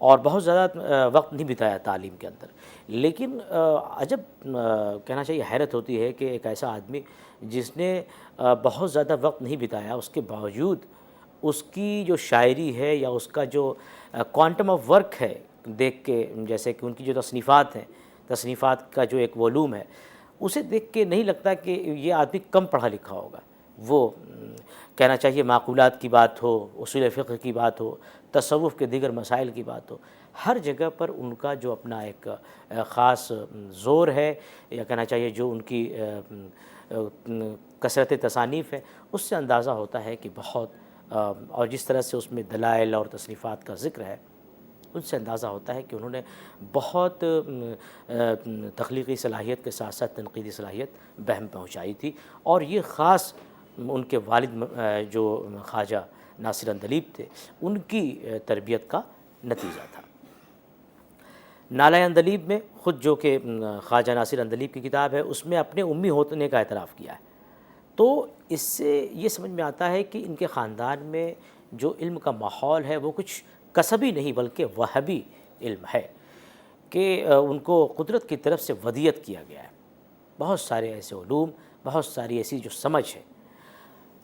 اور بہت زیادہ وقت نہیں بتایا تعلیم کے اندر، لیکن عجب کہنا چاہیے حیرت ہوتی ہے کہ ایک ایسا آدمی جس نے بہت زیادہ وقت نہیں بتایا، اس کے باوجود اس کی جو شاعری ہے یا اس کا جو کوانٹم آف ورک ہے دیکھ کے، جیسے کہ ان کی جو تصنیفات ہیں، تصنیفات کا جو ایک ولیوم ہے، اسے دیکھ کے نہیں لگتا کہ یہ آدمی کم پڑھا لکھا ہوگا۔ وہ کہنا چاہیے معقولات کی بات ہو، اصول فقہ کی بات ہو، تصوف کے دیگر مسائل کی بات ہو، ہر جگہ پر ان کا جو اپنا ایک خاص زور ہے، یا کہنا چاہیے جو ان کی کثرت تصانیف ہے، اس سے اندازہ ہوتا ہے کہ بہت اور جس طرح سے اس میں دلائل اور تصنیفات کا ذکر ہے، ان سے اندازہ ہوتا ہے کہ انہوں نے بہت تخلیقی صلاحیت کے ساتھ ساتھ تنقیدی صلاحیت بہم پہنچائی تھی، اور یہ خاص ان کے والد جو خواجہ ناصر اندلیب تھے، ان کی تربیت کا نتیجہ تھا۔ نالہ اندلیب میں خود جو کہ خواجہ ناصر اندلیب کی کتاب ہے، اس میں اپنے امی ہونے کا اعتراف کیا ہے، تو اس سے یہ سمجھ میں آتا ہے کہ ان کے خاندان میں جو علم کا ماحول ہے وہ کچھ کسبی نہیں بلکہ وہبی علم ہے، کہ ان کو قدرت کی طرف سے ودیت کیا گیا ہے بہت سارے ایسے علوم، بہت ساری ایسی جو سمجھ ہے۔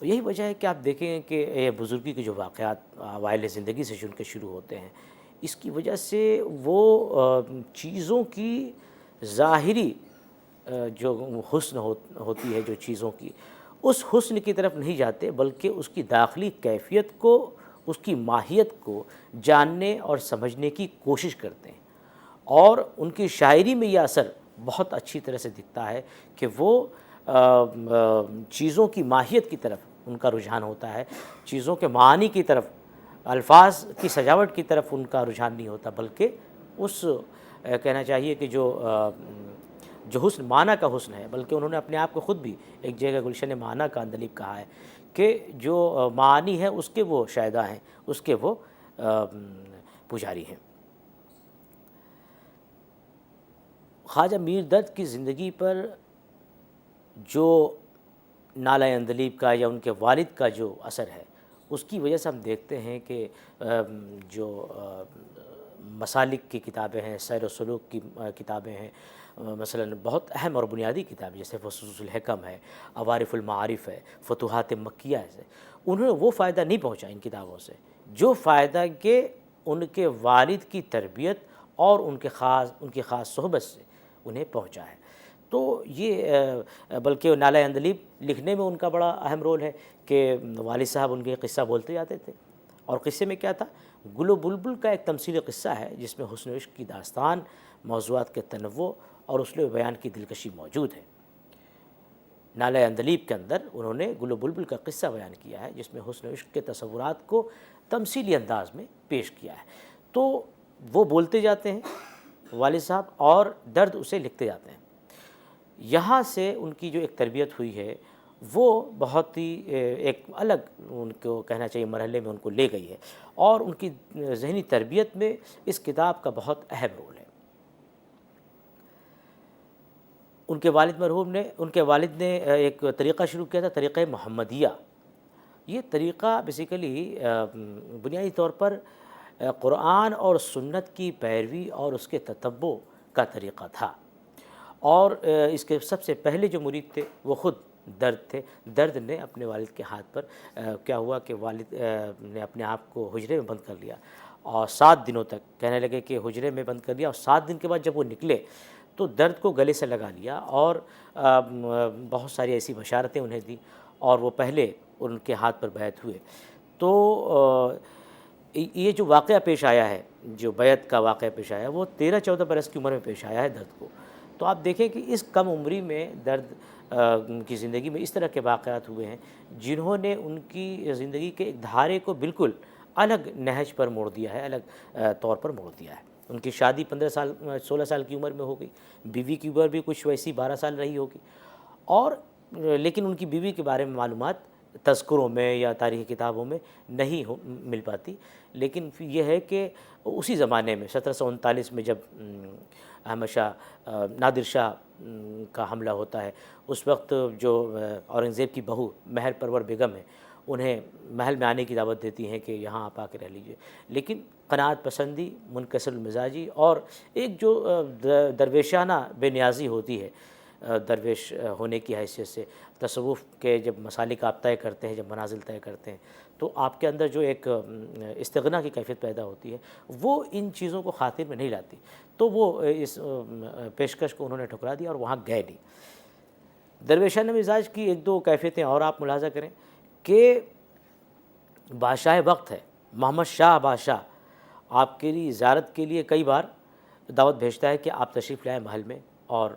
یہی وجہ ہے کہ آپ دیکھیں کہ یہ بزرگی کے جو واقعات اوائل زندگی سے چن کے شروع ہوتے ہیں، اس کی وجہ سے وہ چیزوں کی ظاہری جو حسن ہوتی ہے جو چیزوں کی، اس حسن کی طرف نہیں جاتے بلکہ اس کی داخلی کیفیت کو، اس کی ماہیت کو جاننے اور سمجھنے کی کوشش کرتے ہیں، اور ان کی شاعری میں یہ اثر بہت اچھی طرح سے دکھتا ہے کہ وہ چیزوں کی ماہیت کی طرف ان کا رجحان ہوتا ہے، چیزوں کے معانی کی طرف، الفاظ کی سجاوٹ کی طرف ان کا رجحان نہیں ہوتا، بلکہ اس کہنا چاہیے کہ جو حسن معنی کا حسن ہے، بلکہ انہوں نے اپنے آپ کو خود بھی ایک جگہ گلشن معنی کا اندلیب کہا ہے کہ جو معانی ہے اس کے وہ شائدہ ہیں، اس کے وہ پجاری ہیں۔ خواجہ میر درد کی زندگی پر جو نالہ اندلیب کا یا ان کے والد کا جو اثر ہے، اس کی وجہ سے ہم دیکھتے ہیں کہ جو مسالک کی کتابیں ہیں، سیر و سلوک کی کتابیں ہیں، مثلا بہت اہم اور بنیادی کتابیں جیسے فصوص الحکم ہے، عوارف المعارف ہے، فتوحات مکیہ ہے، انہوں نے وہ فائدہ نہیں پہنچا ان کتابوں سے جو فائدہ کہ ان کے والد کی تربیت اور ان کی خاص صحبت سے انہیں پہنچا ہے۔ تو یہ بلکہ نالہ اندلیب لکھنے میں ان کا بڑا اہم رول ہے کہ والد صاحب ان کے قصہ بولتے جاتے تھے، اور قصے میں کیا تھا، گل و بلبل کا ایک تمثیلی قصہ ہے جس میں حسن و عشق کی داستان، موضوعات کے تنوع اور اسلوب بیان کی دلکشی موجود ہے۔ نالہ اندلیب کے اندر انہوں نے گل و بلبل کا قصہ بیان کیا ہے جس میں حسن و عشق کے تصورات کو تمثیلی انداز میں پیش کیا ہے، تو وہ بولتے جاتے ہیں والد صاحب اور درد اسے لکھتے جاتے ہیں۔ یہاں سے ان کی جو ایک تربیت ہوئی ہے وہ بہت ہی ایک الگ ان کو کہنا چاہیے مرحلے میں ان کو لے گئی ہے، اور ان کی ذہنی تربیت میں اس کتاب کا بہت اہم رول ہے۔ ان کے والد نے ایک طریقہ شروع کیا تھا، طریقہ محمدیہ۔ یہ طریقہ بیسیکلی بنیادی طور پر قرآن اور سنت کی پیروی اور اس کے تتبع کا طریقہ تھا، اور اس کے سب سے پہلے جو مرید تھے وہ خود درد تھے۔ درد نے اپنے والد کے ہاتھ پر کیا ہوا کہ والد نے اپنے آپ کو حجرے میں بند کر لیا، اور 7 دنوں تک کہنے لگے کہ حجرے میں بند کر لیا، اور 7 دن کے بعد جب وہ نکلے تو درد کو گلے سے لگا لیا، اور بہت ساری ایسی بشارتیں انہیں دیں، اور وہ پہلے ان کے ہاتھ پر بیعت ہوئے۔ تو یہ جو واقعہ پیش آیا ہے، جو بیعت کا واقعہ پیش آیا ہے، وہ 13-14 برس کی عمر میں پیش آیا ہے درد کو۔ تو آپ دیکھیں کہ اس کم عمری میں درد کی زندگی میں اس طرح کے واقعات ہوئے ہیں جنہوں نے ان کی زندگی کے ایک دھارے کو بالکل الگ نہج پر موڑ دیا ہے، الگ طور پر موڑ دیا ہے۔ ان کی شادی 16 سال کی عمر میں ہو گئی، بیوی کی عمر بھی کچھ ویسی 12 سال رہی ہوگی، اور لیکن ان کی بیوی کے بارے میں معلومات تذکروں میں یا تاریخی کتابوں میں نہیں مل پاتی، لیکن یہ ہے کہ اسی زمانے میں 1739 میں جب احمد شاہ نادر شاہ کا حملہ ہوتا ہے، اس وقت جو اورنگزیب کی بہو مہر پرور بیگم ہے، انہیں محل میں آنے کی دعوت دیتی ہیں کہ یہاں آپ آ کے رہ لیجئے، لیکن قناعت پسندی، منکسر المزاجی اور ایک جو درویشانہ بے نیازی ہوتی ہے درویش ہونے کی حیثیت سے، تصوف کے جب مسالک آپ طے کرتے ہیں، جب منازل طے کرتے ہیں، تو آپ کے اندر جو ایک استغنا کی کیفیت پیدا ہوتی ہے وہ ان چیزوں کو خاطر میں نہیں لاتی، تو وہ اس پیشکش کو انہوں نے ٹھکرا دیا اور وہاں گئے نہیں۔ درویشانہ مزاج کی ایک دو کیفیتیں اور آپ ملاحظہ کریں کہ بادشاہ وقت ہے محمد شاہ بادشاہ آپ کے لیے زیارت کے لیے کئی بار دعوت بھیجتا ہے کہ آپ تشریف لائیں محل میں اور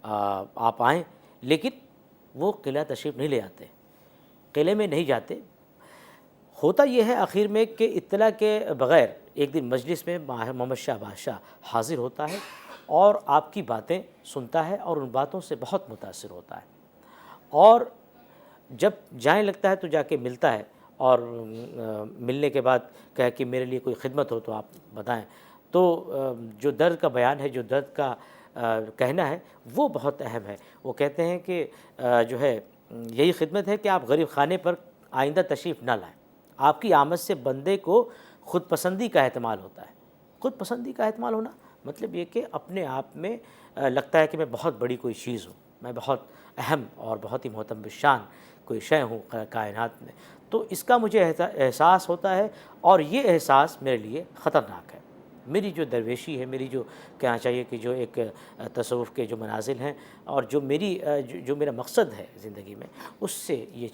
آپ آئیں، لیکن وہ قلعہ تشریف نہیں لے آتے، قلعے میں نہیں جاتے۔ ہوتا یہ ہے آخر میں کہ اطلاع کے بغیر ایک دن مجلس میں محمد شاہ بادشاہ حاضر ہوتا ہے اور آپ کی باتیں سنتا ہے اور ان باتوں سے بہت متاثر ہوتا ہے، اور جب جائیں لگتا ہے تو جا کے ملتا ہے اور ملنے کے بعد کہا کہ میرے لیے کوئی خدمت ہو تو آپ بتائیں، تو جو درد کا بیان ہے، جو درد کا کہنا ہے وہ بہت اہم ہے۔ وہ کہتے ہیں کہ جو ہے یہی خدمت ہے کہ آپ غریب خانے پر آئندہ تشریف نہ لائیں۔ آپ کی آمد سے بندے کو خود پسندی کا احتمال ہوتا ہے۔ خود پسندی کا احتمال ہونا مطلب یہ کہ اپنے آپ میں لگتا ہے کہ میں بہت بڑی کوئی چیز ہوں، میں بہت اہم اور بہت ہی محترم شان کوئی شے ہوں کائنات میں، تو اس کا مجھے احساس ہوتا ہے اور یہ احساس میرے لیے خطرناک ہے۔ میری جو درویشی ہے، میری جو کہنا چاہیے کہ جو ایک تصوف کے جو منازل ہیں اور جو جو میرا مقصد ہے زندگی میں، اس سے یہ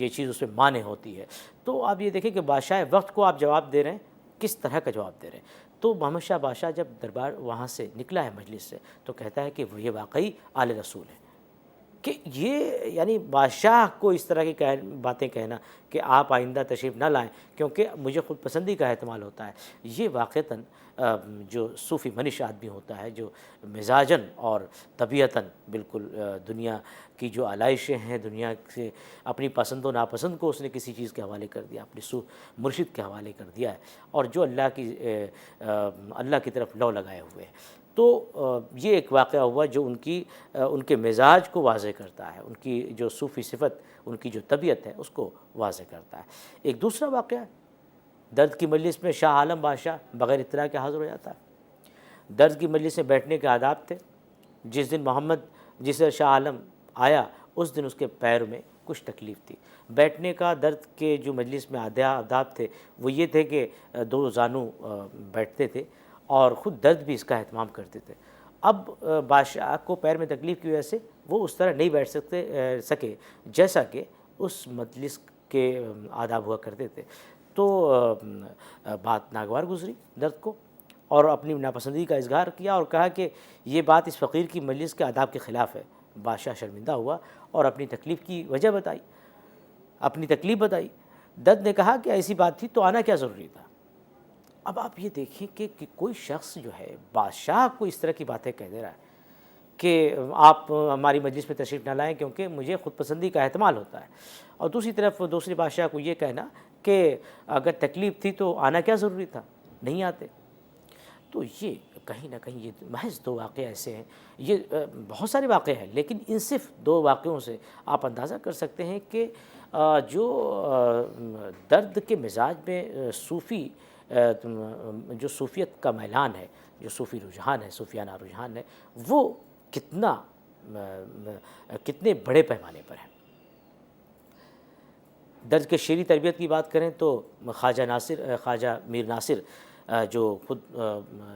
چیز اس میں مانع ہوتی ہے۔ تو آپ یہ دیکھیں کہ بادشاہ وقت کو آپ جواب دے رہے ہیں، کس طرح کا جواب دے رہے ہیں۔ تو محمد شاہ بادشاہ جب دربار وہاں سے نکلا ہے مجلس سے تو کہتا ہے کہ وہ یہ واقعی آل رسول ہے، کہ یہ یعنی بادشاہ کو اس طرح کی باتیں کہنا کہ آپ آئندہ تشریف نہ لائیں کیونکہ مجھے خود پسندی کا احتمال ہوتا ہے، یہ واقعتاً جو صوفی منش آدمی ہوتا ہے، جو مزاجاً اور طبیعتاً بالکل دنیا کی جو علائشیں ہیں، دنیا سے اپنی پسند و ناپسند کو اس نے کسی چیز کے حوالے کر دیا، اپنی مرشد کے حوالے کر دیا ہے، اور جو اللہ کی طرف لو لگائے ہوئے ہیں۔ تو یہ ایک واقعہ ہوا جو ان کے مزاج کو واضح کرتا ہے، ان کی جو صوفی صفت، ان کی جو طبیعت ہے اس کو واضح کرتا ہے۔ ایک دوسرا واقعہ، درد کی مجلس میں شاہ عالم بادشاہ بغیر اطلاع کے حاضر ہو جاتا ہے۔ درد کی مجلس میں بیٹھنے کے آداب تھے۔ جس دن شاہ عالم آیا اس دن اس کے پیر میں کچھ تکلیف تھی۔ بیٹھنے کا درد کے جو مجلس میں آداب تھے وہ یہ تھے کہ دو زانو بیٹھتے تھے اور خود درد بھی اس کا اہتمام کرتے تھے۔ اب بادشاہ کو پیر میں تکلیف کی وجہ سے وہ اس طرح نہیں بیٹھ سکے جیسا کہ اس مجلس کے آداب ہوا کرتے تھے، تو بات ناگوار گزری درد کو اور اپنی ناپسندی کا اظہار کیا اور کہا کہ یہ بات اس فقیر کی مجلس کے آداب کے خلاف ہے۔ بادشاہ شرمندہ ہوا اور اپنی تکلیف کی وجہ بتائی، اپنی تکلیف بتائی۔ درد نے کہا کہ ایسی بات تھی تو آنا کیا ضروری تھا۔ اب آپ یہ دیکھیں کہ کوئی شخص جو ہے بادشاہ کو اس طرح کی باتیں کہہ دے رہا ہے کہ آپ ہماری مجلس میں تشریف نہ لائیں کیونکہ مجھے خود پسندی کا احتمال ہوتا ہے، اور دوسری طرف دوسرے بادشاہ کو یہ کہنا کہ اگر تکلیف تھی تو آنا کیا ضروری تھا، نہیں آتے۔ تو یہ کہیں نہ کہیں یہ محض دو واقعے ایسے ہیں، یہ بہت سارے واقعے ہیں لیکن ان صرف دو واقعوں سے آپ اندازہ کر سکتے ہیں کہ جو درد کے مزاج میں جو صوفیت کا میلان ہے، جو صوفی رجحان ہے، صوفیانہ رجحان ہے، وہ کتنے بڑے پیمانے پر ہے۔ درد کے شعری تربیت کی بات کریں تو خواجہ میر ناصر جو خود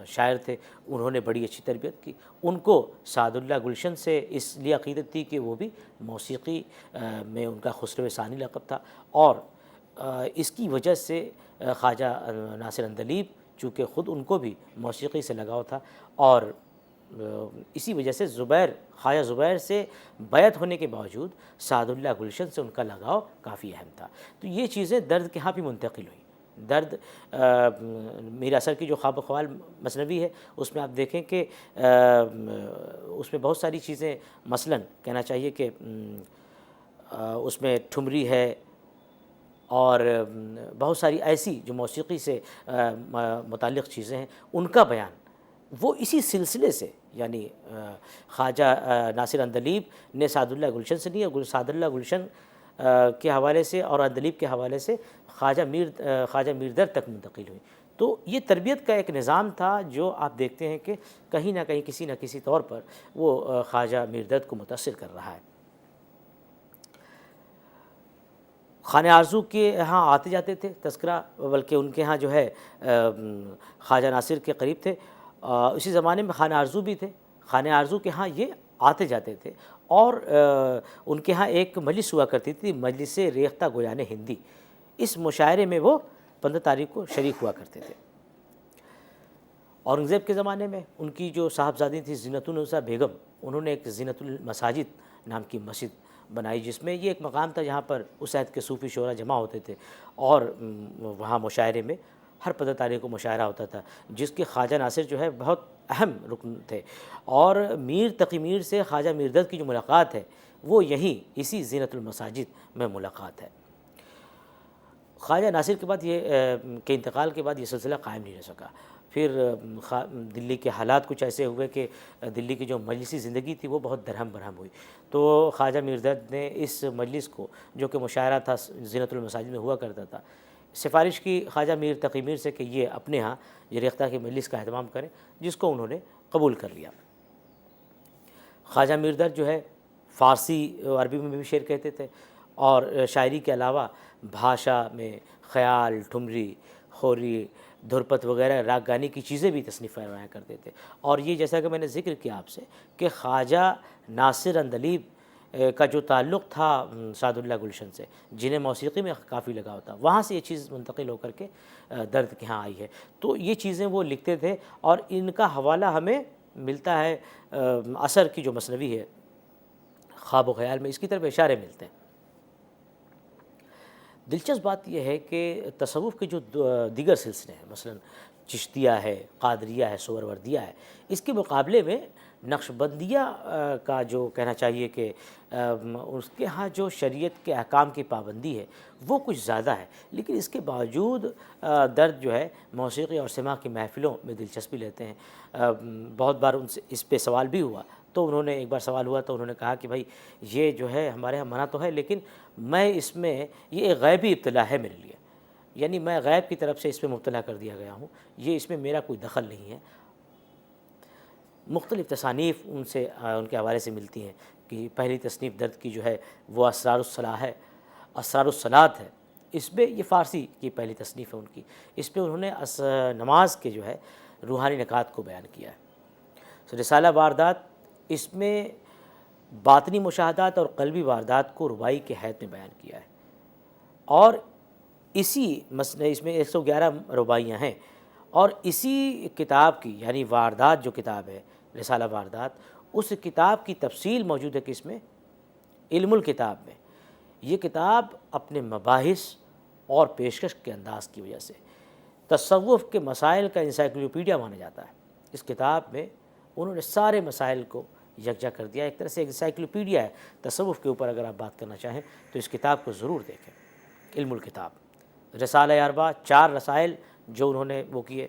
شاعر تھے، انہوں نے بڑی اچھی تربیت کی۔ ان کو سعد اللہ گلشن سے اس لیے عقیدت تھی کہ وہ بھی موسیقی میں ان کا خسرو ثانی لقب تھا، اور اس کی وجہ سے خواجہ ناصر اندلیب چونکہ خود ان کو بھی موسیقی سے لگاؤ تھا، اور اسی وجہ سے خواجہ زبیر سے بیعت ہونے کے باوجود سعد اللہ گلشن سے ان کا لگاؤ کافی اہم تھا۔ تو یہ چیزیں درد کے ہاں بھی منتقل ہوئیں۔ درد میر اثر کی جو خواب و خیال مثنوی ہے اس میں آپ دیکھیں کہ اس میں بہت ساری چیزیں، مثلاً کہنا چاہیے کہ اس میں ٹھمری ہے اور بہت ساری ایسی جو موسیقی سے متعلق چیزیں ہیں ان کا بیان وہ اسی سلسلے سے، یعنی خواجہ ناصر اندلیب نے سعد اللہ گلشن سے نہیں، اور سعد اللہ گلشن کے حوالے سے اور اندلیب کے حوالے سے خواجہ میر درد تک منتقل ہوئی۔ تو یہ تربیت کا ایک نظام تھا جو آپ دیکھتے ہیں کہ کہیں نہ کہیں کسی نہ کسی طور پر وہ خواجہ میر درد کو متاثر کر رہا ہے۔ خانہ آرزو کے ہاں آتے جاتے تھے تذکرہ، بلکہ ان کے ہاں جو ہے خواجہ ناصر کے قریب تھے، اسی زمانے میں خانہ آرزو بھی تھے، خانہ آرزو کے ہاں یہ آتے جاتے تھے، اور ان کے ہاں ایک مجلس ہوا کرتی تھی، مجلس ریختہ گویان ہندی۔ اس مشاعرے میں وہ 15 تاریخ کو شریک ہوا کرتے تھے۔ اورنگزیب کے زمانے میں ان کی جو صاحبزادی تھی زینت النساء بیگم، انہوں نے ایک زینت المساجد نام کی مسجد بنائی، جس میں یہ ایک مقام تھا جہاں پر اس عہد کے صوفی شعراء جمع ہوتے تھے، اور وہاں مشاعرے میں ہر 15 تاریخ کو مشاعرہ ہوتا تھا، جس کے خواجہ ناصر جو ہے بہت اہم رکن تھے۔ اور میر تقی میر سے خواجہ میر درد کی جو ملاقات ہے وہ یہیں اسی زینت المساجد میں ملاقات ہے۔ خواجہ ناصر کے بعد کے انتقال کے بعد یہ سلسلہ قائم نہیں رہ سکا۔ پھر دلی کے حالات کچھ ایسے ہوئے کہ دلی کی جو مجلسی زندگی تھی وہ بہت درہم برہم ہوئی، تو خواجہ میر درد نے اس مجلس کو، جو کہ مشاعرہ تھا زینت المساجد میں ہوا کرتا تھا، سفارش کی خواجہ میر تقی میر سے کہ یہ اپنے ہاں یہ ریختہ کی مجلس کا اہتمام کریں، جس کو انہوں نے قبول کر لیا۔ خواجہ میر درد جو ہے فارسی عربی میں بھی شعر کہتے تھے، اور شاعری کے علاوہ بھاشا میں خیال، ٹھمری، خوری، دھرپت وغیرہ راگ گانی کی چیزیں بھی تصنیف فرمایا کرتے تھے۔ اور یہ جیسا کہ میں نے ذکر کیا آپ سے کہ خواجہ ناصر اندلیب کا جو تعلق تھا سعد اللہ گلشن سے، جنہیں موسیقی میں کافی لگاؤ تھا، وہاں سے یہ چیز منتقل ہو کر کے درد کے ہاں آئی ہے۔ تو یہ چیزیں وہ لکھتے تھے، اور ان کا حوالہ ہمیں ملتا ہے اثر کی جو مثنوی ہے خواب و خیال میں، اس کی طرف اشارے ملتے ہیں۔ دلچسپ بات یہ ہے کہ تصوف کے جو دیگر سلسلے ہیں، مثلا چشتیہ ہے، قادریہ ہے، سہروردیہ ہے، اس کے مقابلے میں نقشبندیہ کا جو کہنا چاہیے کہ اس کے ہاں جو شریعت کے احکام کی پابندی ہے وہ کچھ زیادہ ہے، لیکن اس کے باوجود درد جو ہے موسیقی اور سماع کی محفلوں میں دلچسپی لیتے ہیں۔ بہت بار ان سے اس پہ سوال بھی ہوا، تو انہوں نے ایک بار سوال ہوا تو انہوں نے کہا کہ بھائی یہ جو ہے ہمارے ہاں منع تو ہے، لیکن میں اس میں یہ ایک غیبی ابتلا ہے میرے لیے، یعنی میں غیب کی طرف سے اس میں مبتلا کر دیا گیا ہوں، یہ اس میں میرا کوئی دخل نہیں ہے۔ مختلف تصانیف ان کے حوالے سے ملتی ہیں کہ پہلی تصنیف درد کی جو ہے وہ اسرار الصلاح ہے، اسرار الصلاۃ ہے، اس میں یہ فارسی کی پہلی تصنیف ہے ان کی، اس پہ انہوں نے نماز کے جو ہے روحانی نکات کو بیان کیا ہے۔ رسالہ واردات، اس میں باطنی مشاہدات اور قلبی واردات کو ربائی کے حیث میں بیان کیا ہے، اور اس میں 111 رباعیاں ہیں، اور اسی کتاب کی یعنی واردات جو کتاب ہے رسالہ واردات، اس کتاب کی تفصیل موجود ہے کہ اس میں علم الکتاب میں یہ کتاب اپنے مباحث اور پیشکش کے انداز کی وجہ سے تصوف کے مسائل کا انسائکلوپیڈیا مانا جاتا ہے۔ اس کتاب میں انہوں نے سارے مسائل کو یکجا کر دیا، ایک طرح سے انسائکلوپیڈیا ہے تصوف کے اوپر۔ اگر آپ بات کرنا چاہیں تو اس کتاب کو ضرور دیکھیں، علم الکتاب۔ رسالہ اربع، 4 رسائل جو انہوں نے وہ کیے،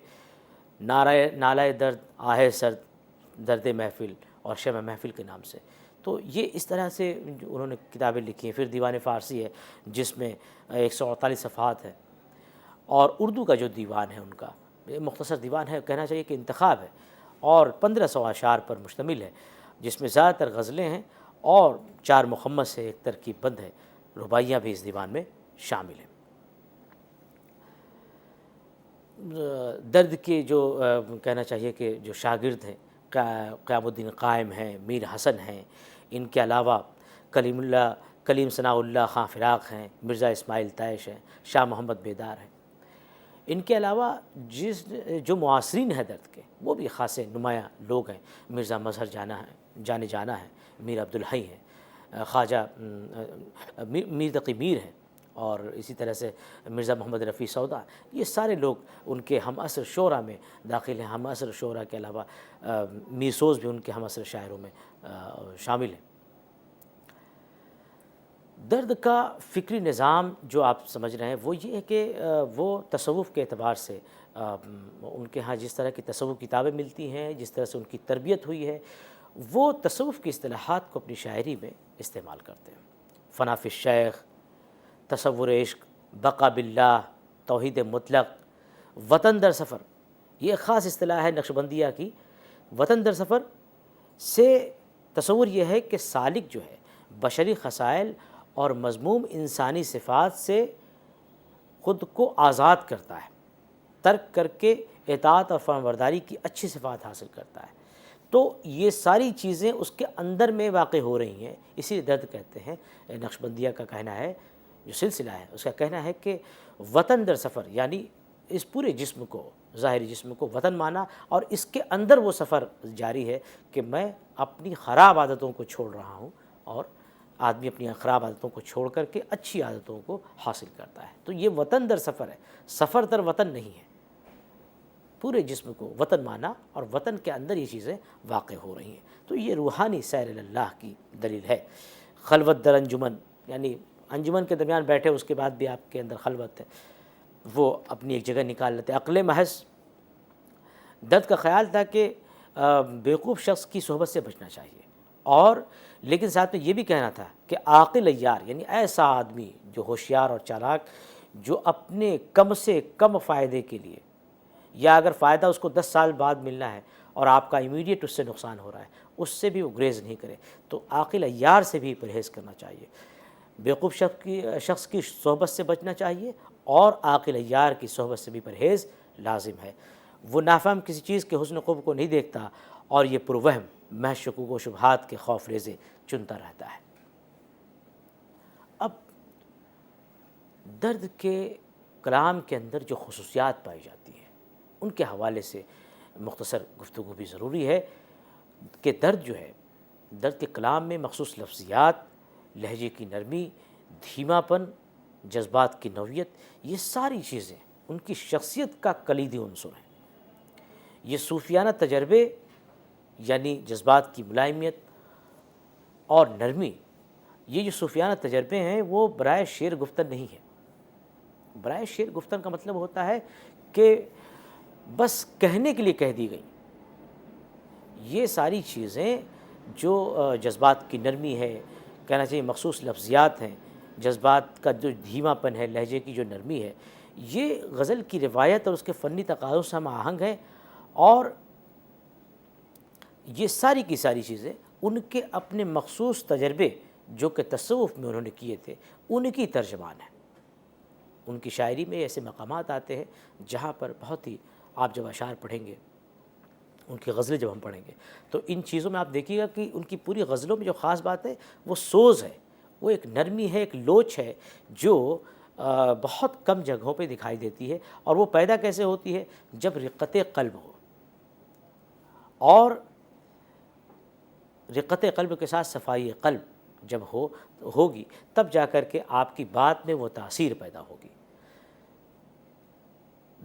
نالہ درد، آہ سرد، درد محفل اور شمع محفل کے نام سے۔ تو یہ اس طرح سے انہوں نے کتابیں لکھی ہیں۔ پھر دیوان فارسی ہے جس میں 148 صفحات ہے، اور اردو کا جو دیوان ہے ان کا مختصر دیوان ہے، کہنا چاہیے کہ انتخاب ہے، اور 1500 اشعار پر مشتمل ہے، جس میں زیادہ تر غزلیں ہیں اور 4 مخمس سے ایک ترکیب بند ہے، رباعیاں بھی اس دیوان میں شامل ہیں۔ درد کے جو کہنا چاہیے کہ جو شاگرد ہیں، قیام الدین قائم ہیں، میر حسن ہیں، ان کے علاوہ کلیم ثناء اللہ خان فراق ہیں، مرزا اسماعیل طیش ہیں، شاہ محمد بیدار ہیں۔ ان کے علاوہ جو معاصرین ہیں درد کے، وہ بھی خاصے نمایاں لوگ ہیں۔ مرزا مظہر جانے جانا ہے، میر عبدالحی ہیں، خواجہ میر تقی میر ہیں، اور اسی طرح سے مرزا محمد رفیع سودا، یہ سارے لوگ ان کے ہم عصر شعراء میں داخل ہیں۔ ہم عصر شعراء کے علاوہ میر سوز بھی ان کے ہم عصر شاعروں میں شامل ہیں۔ درد کا فکری نظام جو آپ سمجھ رہے ہیں وہ یہ ہے کہ وہ تصوف کے اعتبار سے ان کے ہاں جس طرح کی تصوف کتابیں ملتی ہیں، جس طرح سے ان کی تربیت ہوئی ہے، وہ تصوف کی اصطلاحات کو اپنی شاعری میں استعمال کرتے ہیں۔ فنا فی الشیخ، تصور عشق، بقا باللہ، توحید مطلق، وطن در سفر، یہ ایک خاص اصطلاح ہے نقشبندیہ کی۔ وطن در سفر سے تصور یہ ہے کہ سالک جو ہے بشری خصائل اور مذموم انسانی صفات سے خود کو آزاد کرتا ہے، ترک کر کے اطاعت اور فرمانبرداری کی اچھی صفات حاصل کرتا ہے۔ تو یہ ساری چیزیں اس کے اندر میں واقع ہو رہی ہیں، اسی درد کہتے ہیں۔ نقشبندیہ کا کہنا ہے، جو سلسلہ ہے اس کا کہنا ہے کہ وطن در سفر، یعنی اس پورے جسم کو، ظاہری جسم کو وطن مانا، اور اس کے اندر وہ سفر جاری ہے کہ میں اپنی خراب عادتوں کو چھوڑ رہا ہوں، اور آدمی اپنی خراب عادتوں کو چھوڑ کر کے اچھی عادتوں کو حاصل کرتا ہے۔ تو یہ وطن در سفر ہے، سفر در وطن نہیں ہے۔ پورے جسم کو وطن مانا، اور وطن کے اندر یہ چیزیں واقع ہو رہی ہیں۔ تو یہ روحانی سیر اللہ کی دلیل ہے۔ خلوت در انجمن، یعنی انجمن کے درمیان بیٹھے اس کے بعد بھی آپ کے اندر خلوت ہے، وہ اپنی ایک جگہ نکال لیتے۔ عقل محض، درد کا خیال تھا کہ بیوقوف شخص کی صحبت سے بچنا چاہیے، اور لیکن ساتھ میں یہ بھی کہنا تھا کہ عاقل عیار، یعنی ایسا آدمی جو ہوشیار اور چالاک، جو اپنے کم سے کم فائدے کے لیے، یا اگر فائدہ اس کو 10 سال بعد ملنا ہے اور آپ کا امیڈیٹ اس سے نقصان ہو رہا ہے، اس سے بھی وہ گریز نہیں کرے۔ تو عاقل عیار سے بھی پرہیز کرنا چاہیے، بیوقوف شخص کی صحبت سے بچنا چاہیے، اور عاقل عیار کی صحبت سے بھی پرہیز لازم ہے۔ وہ نافہم کسی چیز کے حسن و خوب کو نہیں دیکھتا، اور یہ پروہم محض شکوک و شبہات کے خوف ریزے چنتا رہتا ہے۔ اب درد کے کلام کے اندر جو خصوصیات پائی جاتی ہیں، ان کے حوالے سے مختصر گفتگو بھی ضروری ہے کہ درد جو ہے، درد کے کلام میں مخصوص لفظیات، لہجے کی نرمی، دھیما پن، جذبات کی نوعیت، یہ ساری چیزیں ان کی شخصیت کا کلیدی عنصر ہیں۔ یہ صوفیانہ تجربے، یعنی جذبات کی ملائمیت اور نرمی، یہ جو صوفیانہ تجربے ہیں وہ برائے شعر گفتن نہیں ہے۔ برائے شعر گفتن کا مطلب ہوتا ہے کہ بس کہنے کے لیے کہہ دی گئی۔ یہ ساری چیزیں جو جذبات کی نرمی ہے، کہنا چاہیے مخصوص لفظیات ہیں، جذبات کا جو دھیما پن ہے، لہجے کی جو نرمی ہے، یہ غزل کی روایت اور اس کے فنی تقاضوں سے ہم آہنگ ہے، اور یہ ساری کی ساری چیزیں ان کے اپنے مخصوص تجربے جو کہ تصوف میں انہوں نے کیے تھے، ان کی ترجمان ہیں۔ ان کی شاعری میں ایسے مقامات آتے ہیں جہاں پر بہت ہی، آپ جب اشعار پڑھیں گے، ان کی غزلیں جب ہم پڑھیں گے، تو ان چیزوں میں آپ دیکھیے گا کہ ان کی پوری غزلوں میں جو خاص بات ہے وہ سوز ہے، وہ ایک نرمی ہے، ایک لوچ ہے، جو بہت کم جگہوں پہ دکھائی دیتی ہے۔ اور وہ پیدا کیسے ہوتی ہے؟ جب رقت قلب ہو، اور رقت قلب کے ساتھ صفائی قلب جب ہوگی، تب جا کر کے آپ کی بات میں وہ تاثیر پیدا ہوگی۔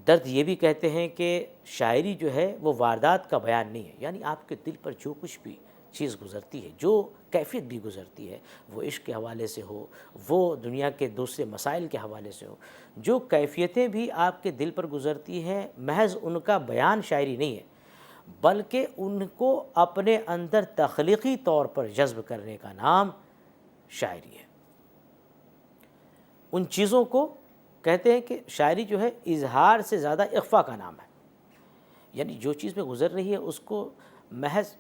درد یہ بھی کہتے ہیں کہ شاعری جو ہے وہ واردات کا بیان نہیں ہے، یعنی آپ کے دل پر جو کچھ بھی چیز گزرتی ہے، جو کیفیت بھی گزرتی ہے، وہ عشق کے حوالے سے ہو، وہ دنیا کے دوسرے مسائل کے حوالے سے ہو، جو کیفیتیں بھی آپ کے دل پر گزرتی ہیں، محض ان کا بیان شاعری نہیں ہے، بلکہ ان کو اپنے اندر تخلیقی طور پر جذب کرنے کا نام شاعری ہے۔ ان چیزوں کو کہتے ہیں کہ شاعری جو ہے اظہار سے زیادہ اخفاء کا نام ہے، یعنی جو چیز میں گزر رہی ہے اس کو محض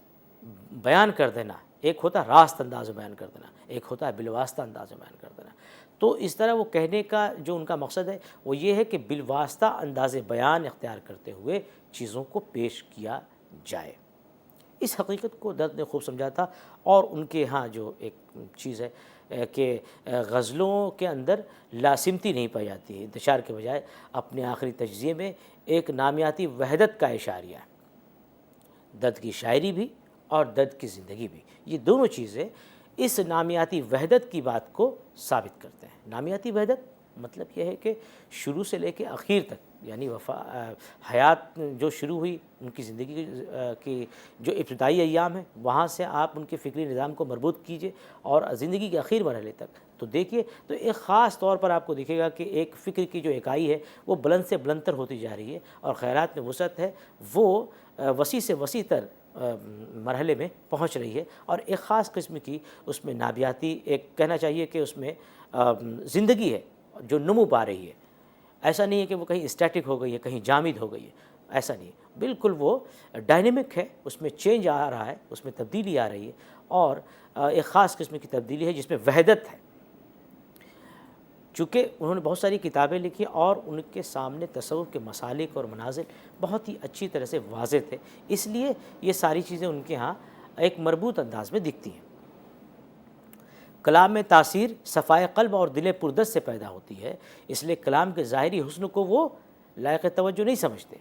بیان کر دینا، ایک ہوتا ہے راست انداز میں بیان کر دینا، ایک ہوتا ہے بالواسطہ انداز میں بیان کر دینا۔ تو اس طرح وہ کہنے کا جو ان کا مقصد ہے وہ یہ ہے کہ بالواسطہ انداز بیان اختیار کرتے ہوئے چیزوں کو پیش کیا جائے۔ اس حقیقت کو درد نے خوب سمجھا تھا، اور ان کے ہاں جو ایک چیز ہے کہ غزلوں کے اندر لاسمتی نہیں پائی جاتی ہے، انتشار کے بجائے اپنے آخری تجزیے میں ایک نامیاتی وحدت کا اشاریہ ہے۔ درد کی شاعری بھی اور درد کی زندگی بھی، یہ دونوں چیزیں اس نامیاتی وحدت کی بات کو ثابت کرتے ہیں۔ نامیاتی وحدت مطلب یہ ہے کہ شروع سے لے کے آخر تک، یعنی حیات جو شروع ہوئی ان کی زندگی کی جو ابتدائی ایام ہیں، وہاں سے آپ ان کے فکری نظام کو مربوط کیجئے اور زندگی کے آخر مرحلے تک تو دیکھیے، تو ایک خاص طور پر آپ کو دکھے گا کہ ایک فکر کی جو اکائی ہے وہ بلند سے بلند تر ہوتی جا رہی ہے، اور خیرات میں وسعت ہے، وہ وسیع سے وسیع تر مرحلے میں پہنچ رہی ہے، اور ایک خاص قسم کی اس میں نابیاتی، ایک کہنا چاہیے کہ اس میں زندگی ہے جو نمو پا رہی ہے۔ ایسا نہیں ہے کہ وہ کہیں اسٹیٹک ہو گئی ہے، کہیں جامد ہو گئی ہے، ایسا نہیں ہے، بالکل وہ ڈائنمک ہے، اس میں چینج آ رہا ہے، اس میں تبدیلی آ رہی ہے، اور ایک خاص قسم کی تبدیلی ہے جس میں وحدت ہے۔ چونکہ انہوں نے بہت ساری کتابیں لکھی اور ان کے سامنے تصوف کے مسالک اور منازل بہت ہی اچھی طرح سے واضح تھے، اس لیے یہ ساری چیزیں ان کے ہاں ایک مربوط انداز میں دکھتی ہیں۔ کلام میں تاثیر صفائے قلب اور دل پردرد سے پیدا ہوتی ہے، اس لیے کلام کے ظاہری حسن کو وہ لائق توجہ نہیں سمجھتے،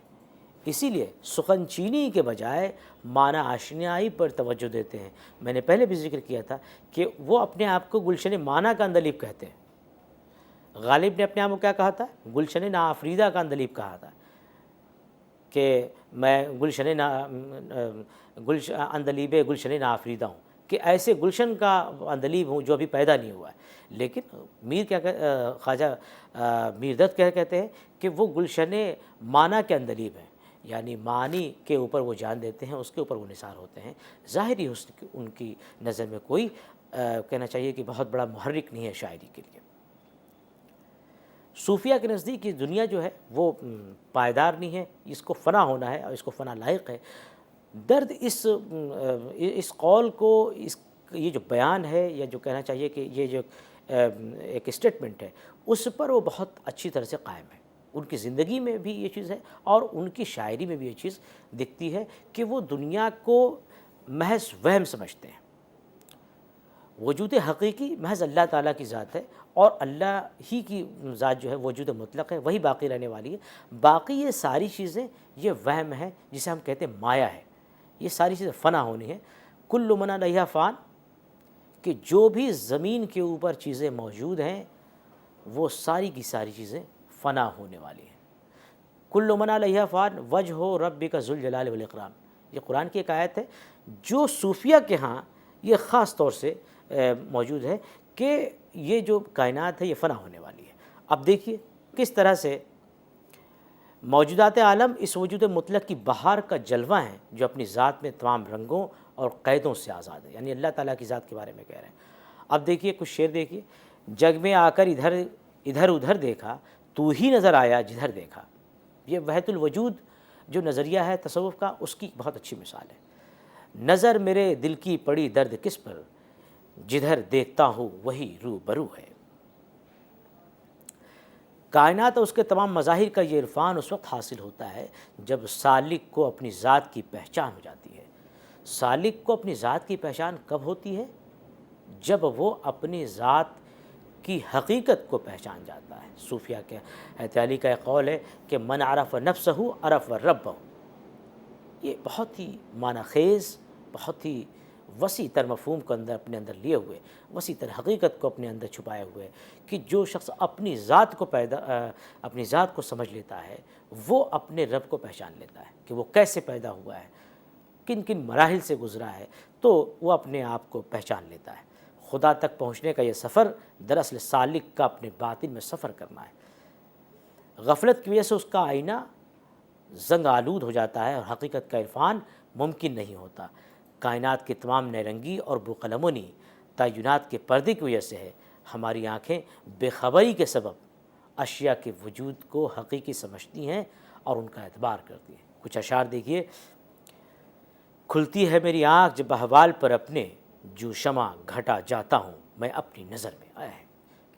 اسی لیے سخن چینی کے بجائے معنی آشنائی پر توجہ دیتے ہیں۔ میں نے پہلے بھی ذکر کیا تھا کہ وہ اپنے آپ کو گلشن معنی کا اندلیب کہتے ہیں۔ غالب نے اپنے آپ کو کیا کہا تھا؟ گلشن ناآفریدہ کا اندلیب کہا تھا کہ میں اندلیب گلشن ناآفریدہ ہوں، کہ ایسے گلشن کا اندلیب ہوں جو ابھی پیدا نہیں ہوا ہے۔ لیکن خواجہ میردت کہتے ہیں کہ وہ گلشن معنی کے اندلیب ہیں، یعنی معنی کے اوپر وہ جان دیتے ہیں، اس کے اوپر وہ نثار ہوتے ہیں۔ ظاہری حسن ان کی نظر میں کوئی کہنا چاہیے کہ بہت بڑا محرک نہیں ہے شاعری کے لیے۔ صوفیہ کے نزدیک یہ دنیا جو ہے وہ پائیدار نہیں ہے، اس کو فنا ہونا ہے اور اس کو فنا لائق ہے۔ درد اس قول کو، یہ جو بیان ہے، یا جو کہنا چاہیے کہ یہ جو ایک اسٹیٹمنٹ ہے، اس پر وہ بہت اچھی طرح سے قائم ہے۔ ان کی زندگی میں بھی یہ چیز ہے اور ان کی شاعری میں بھی یہ چیز دکھتی ہے کہ وہ دنیا کو محض وہم سمجھتے ہیں۔ وجود حقیقی محض اللہ تعالیٰ کی ذات ہے، اور اللہ ہی کی ذات جو ہے وجود مطلق ہے، وہی باقی رہنے والی ہے۔ باقی یہ ساری چیزیں یہ وہم ہے جسے ہم کہتے ہیں مایا ہے، یہ ساری چیزیں فنا ہونی ہے۔ کل من علیہا فان، کہ جو بھی زمین کے اوپر چیزیں موجود ہیں وہ ساری کی ساری چیزیں فنا ہونے والی ہیں۔ کل من علیہا فان وجہ ربک ذو الجلال والاکرام، یہ قرآن کی ایک آیت ہے جو صوفیہ کے ہاں یہ خاص طور سے موجود ہے کہ یہ جو کائنات ہے یہ فنا ہونے والی ہے۔ اب دیکھیے کس طرح سے موجودات عالم اس وجود مطلق کی بہار کا جلوہ ہیں جو اپنی ذات میں تمام رنگوں اور قیدوں سے آزاد ہے، یعنی اللہ تعالیٰ کی ذات کے بارے میں کہہ رہے ہیں۔ اب دیکھیے کچھ شعر دیکھیے، جگ میں آ کر ادھر ادھر دیکھا، تو ہی نظر آیا جدھر دیکھا۔ یہ وحدت الوجود جو نظریہ ہے تصوف کا، اس کی بہت اچھی مثال ہے۔ نظر میرے دل کی پڑی درد کس پر، جدھر دیکھتا ہوں وہی روبرو ہے۔ کائنات اور اس کے تمام مظاہر کا یہ عرفان اس وقت حاصل ہوتا ہے جب سالک کو اپنی ذات کی پہچان ہو جاتی ہے۔ سالک کو اپنی ذات کی پہچان کب ہوتی ہے؟ جب وہ اپنی ذات کی حقیقت کو پہچان جاتا ہے۔ صوفیہ کے حیات علی کا ایک قول ہے کہ من عرف نفسہ عرف ربہ، یہ بہت ہی معنی خیز، بہت ہی وسیع تر مفہوم کو اپنے اندر لیے ہوئے، وسیع تر حقیقت کو اپنے اندر چھپائے ہوئے، کہ جو شخص اپنی ذات کو سمجھ لیتا ہے وہ اپنے رب کو پہچان لیتا ہے کہ وہ کیسے پیدا ہوا ہے، کن کن مراحل سے گزرا ہے، تو وہ اپنے آپ کو پہچان لیتا ہے۔ خدا تک پہنچنے کا یہ سفر دراصل سالک کا اپنے باطن میں سفر کرنا ہے۔ غفلت کی وجہ سے اس کا آئینہ زنگ آلود ہو جاتا ہے اور حقیقت کا عرفان ممکن نہیں ہوتا۔ کائنات کے تمام نیرنگی اور بوقلمونی تعینات کے پردے کی وجہ سے ہے۔ ہماری آنکھیں بے خبری کے سبب اشیاء کے وجود کو حقیقی سمجھتی ہیں اور ان کا اعتبار کرتی ہیں۔ کچھ اشعار دیکھیے، کھلتی ہے میری آنکھ جب احوال پر اپنے، جو شمع گھٹا جاتا ہوں میں اپنی نظر میں۔ آیا ہے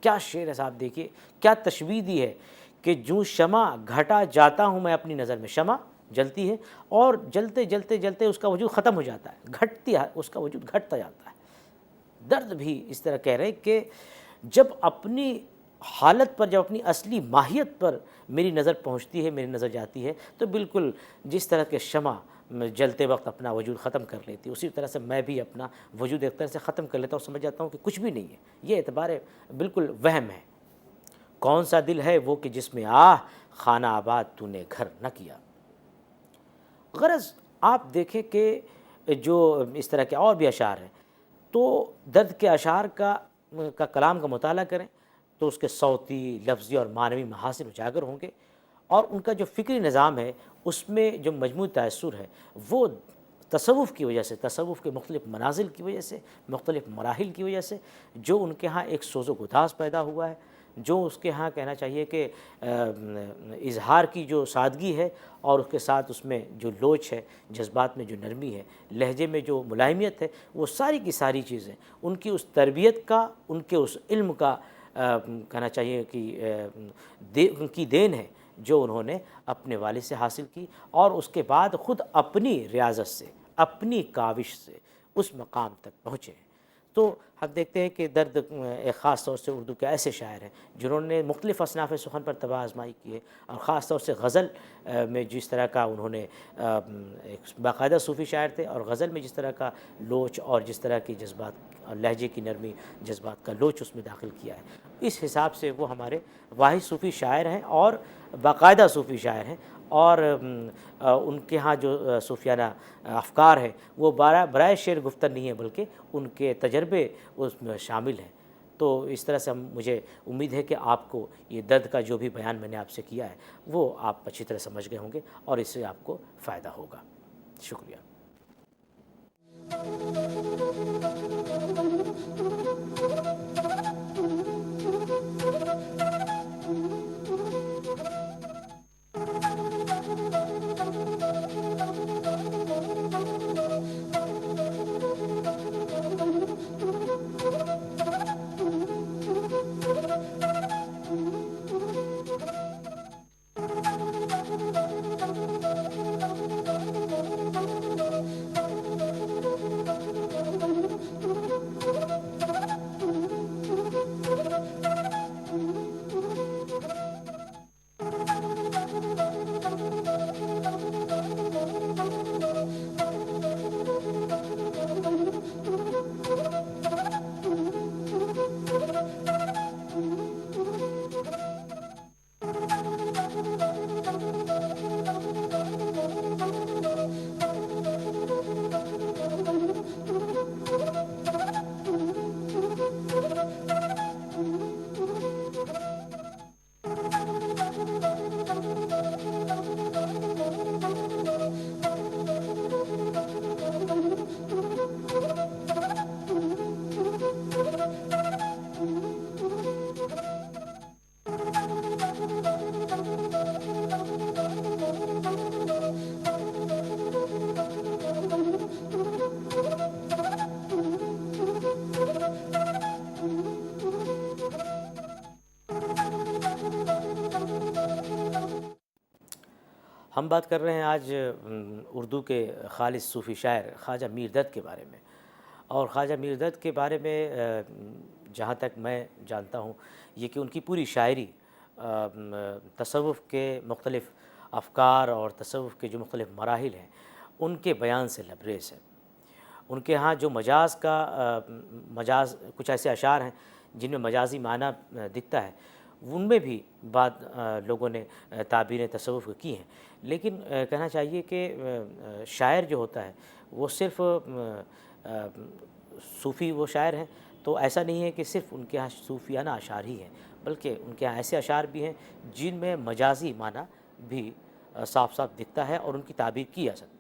کیا شعر ہے صاحب، دیکھیے کیا تشبیہ دی ہے کہ جو شمع گھٹا جاتا ہوں میں اپنی نظر میں۔ شمع جلتی ہے اور جلتے جلتے جلتے اس کا وجود ختم ہو جاتا ہے، گھٹتی ہے، اس کا وجود گھٹتا جاتا ہے۔ درد بھی اس طرح کہہ رہے ہیں کہ جب اپنی حالت پر، جب اپنی اصلی ماہیت پر میری نظر پہنچتی ہے، میری نظر جاتی ہے، تو بالکل جس طرح کے شمع جلتے وقت اپنا وجود ختم کر لیتی، اسی طرح سے میں بھی اپنا وجود ایک طرح سے ختم کر لیتا ہوں، سمجھ جاتا ہوں کہ کچھ بھی نہیں ہے۔ یہ اعتبار بالکل وہم ہے۔ کون سا دل ہے وہ کہ جس میں خانہ آباد تو نے گھر نہ کیا۔ غرض آپ دیکھیں کہ جو اس طرح کے اور بھی اشعار ہیں، تو درد کے اشعار کا کلام کا مطالعہ کریں تو اس کے صوتی، لفظی اور معنوی محاسن اجاگر ہوں گے، اور ان کا جو فکری نظام ہے اس میں جو مجموعی تأثر ہے وہ تصوف کی وجہ سے، تصوف کے مختلف منازل کی وجہ سے، مختلف مراحل کی وجہ سے جو ان کے ہاں ایک سوز و گداز پیدا ہوا ہے، جو اس کے ہاں کہنا چاہیے کہ اظہار کی جو سادگی ہے اور اس کے ساتھ اس میں جو لوچ ہے، جذبات میں جو نرمی ہے، لہجے میں جو ملائمیت ہے، وہ ساری کی ساری چیزیں ان کی اس تربیت کا، ان کے اس علم کا کہنا چاہیے کہ ان کی دین ہے جو انہوں نے اپنے والد سے حاصل کی، اور اس کے بعد خود اپنی ریاضت سے، اپنی کاوش سے اس مقام تک پہنچے ہیں۔ تو ہم دیکھتے ہیں کہ درد ایک خاص طور سے اردو کے ایسے شاعر ہیں جنہوں نے مختلف اصناف سخن پر طبع آزمائی کی ہے، اور خاص طور سے غزل میں جس طرح کا انہوں نے ایک باقاعدہ صوفی شاعر تھے، اور غزل میں جس طرح کا لوچ اور جس طرح کی جذبات اور لہجے کی نرمی، جذبات کا لوچ اس میں داخل کیا ہے، اس حساب سے وہ ہمارے واحد صوفی شاعر ہیں اور باقاعدہ صوفی شاعر ہیں، اور ان کے ہاں جو صوفیانہ افکار ہیں وہ برائے شعر گفتن نہیں ہے، بلکہ ان کے تجربے اس میں شامل ہیں۔ تو اس طرح سے مجھے امید ہے کہ آپ کو یہ درد کا جو بھی بیان میں نے آپ سے کیا ہے وہ آپ اچھی طرح سمجھ گئے ہوں گے، اور اس سے آپ کو فائدہ ہوگا۔ شکریہ۔ ہم بات کر رہے ہیں آج اردو کے خالص صوفی شاعر خواجہ میر دت کے بارے میں، اور خواجہ میر دت کے بارے میں جہاں تک میں جانتا ہوں یہ کہ ان کی پوری شاعری تصوف کے مختلف افکار اور تصوف کے جو مختلف مراحل ہیں ان کے بیان سے لبریز ہے۔ ان کے ہاں جو مجاز کچھ ایسے اشعار ہیں جن میں مجازی معنی دکھتا ہے، ان میں بھی بعض لوگوں نے تعبیریں تصوف کی ہیں، لیکن کہنا چاہیے کہ شاعر جو ہوتا ہے وہ صرف صوفی وہ شاعر ہیں تو ایسا نہیں ہے کہ صرف ان کے ہاں صوفیانہ اشعار ہی ہیں، بلکہ ان کے ہاں ایسے اشعار بھی ہیں جن میں مجازی معنی بھی صاف صاف دکھتا ہے اور ان کی تعبیر کی جا سکتی ہے۔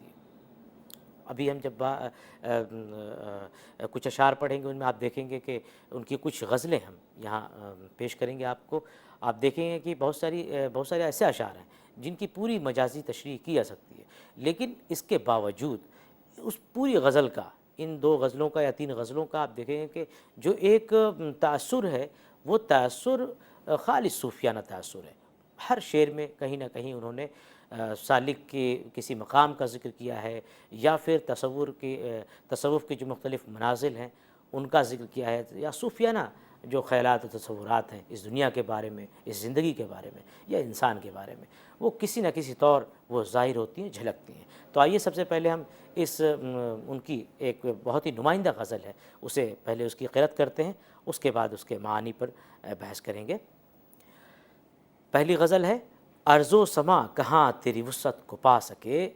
ابھی ہم جب کچھ اشعار پڑھیں گے ان میں آپ دیکھیں گے کہ ان کی کچھ غزلیں ہم یہاں پیش کریں گے آپ کو، آپ دیکھیں گے کہ بہت سارے ایسے اشعار ہیں جن کی پوری مجازی تشریح کی جا سکتی ہے، لیکن اس کے باوجود اس پوری غزل کا، ان 2 غزلوں کا یا 3 غزلوں کا آپ دیکھیں گے کہ جو ایک تأثر ہے وہ تأثر خالص صوفیانہ تأثر ہے۔ ہر شعر میں کہیں نہ کہیں انہوں نے سالک کے کسی مقام کا ذکر کیا ہے، یا پھر تصوف کے جو مختلف منازل ہیں ان کا ذکر کیا ہے، یا صوفیانہ جو خیالات و تصورات ہیں اس دنیا کے بارے میں، اس زندگی کے بارے میں یا انسان کے بارے میں، وہ کسی نہ کسی طور وہ ظاہر ہوتی ہیں، جھلکتی ہیں۔ تو آئیے سب سے پہلے ہم ان کی ایک بہت ہی نمائندہ غزل ہے اسے پہلے اس کی قرأت کرتے ہیں، اس کے بعد اس کے معانی پر بحث کریں گے۔ پہلی غزل ہے: ارض و سما کہاں تیری وسعت کو پا سکے،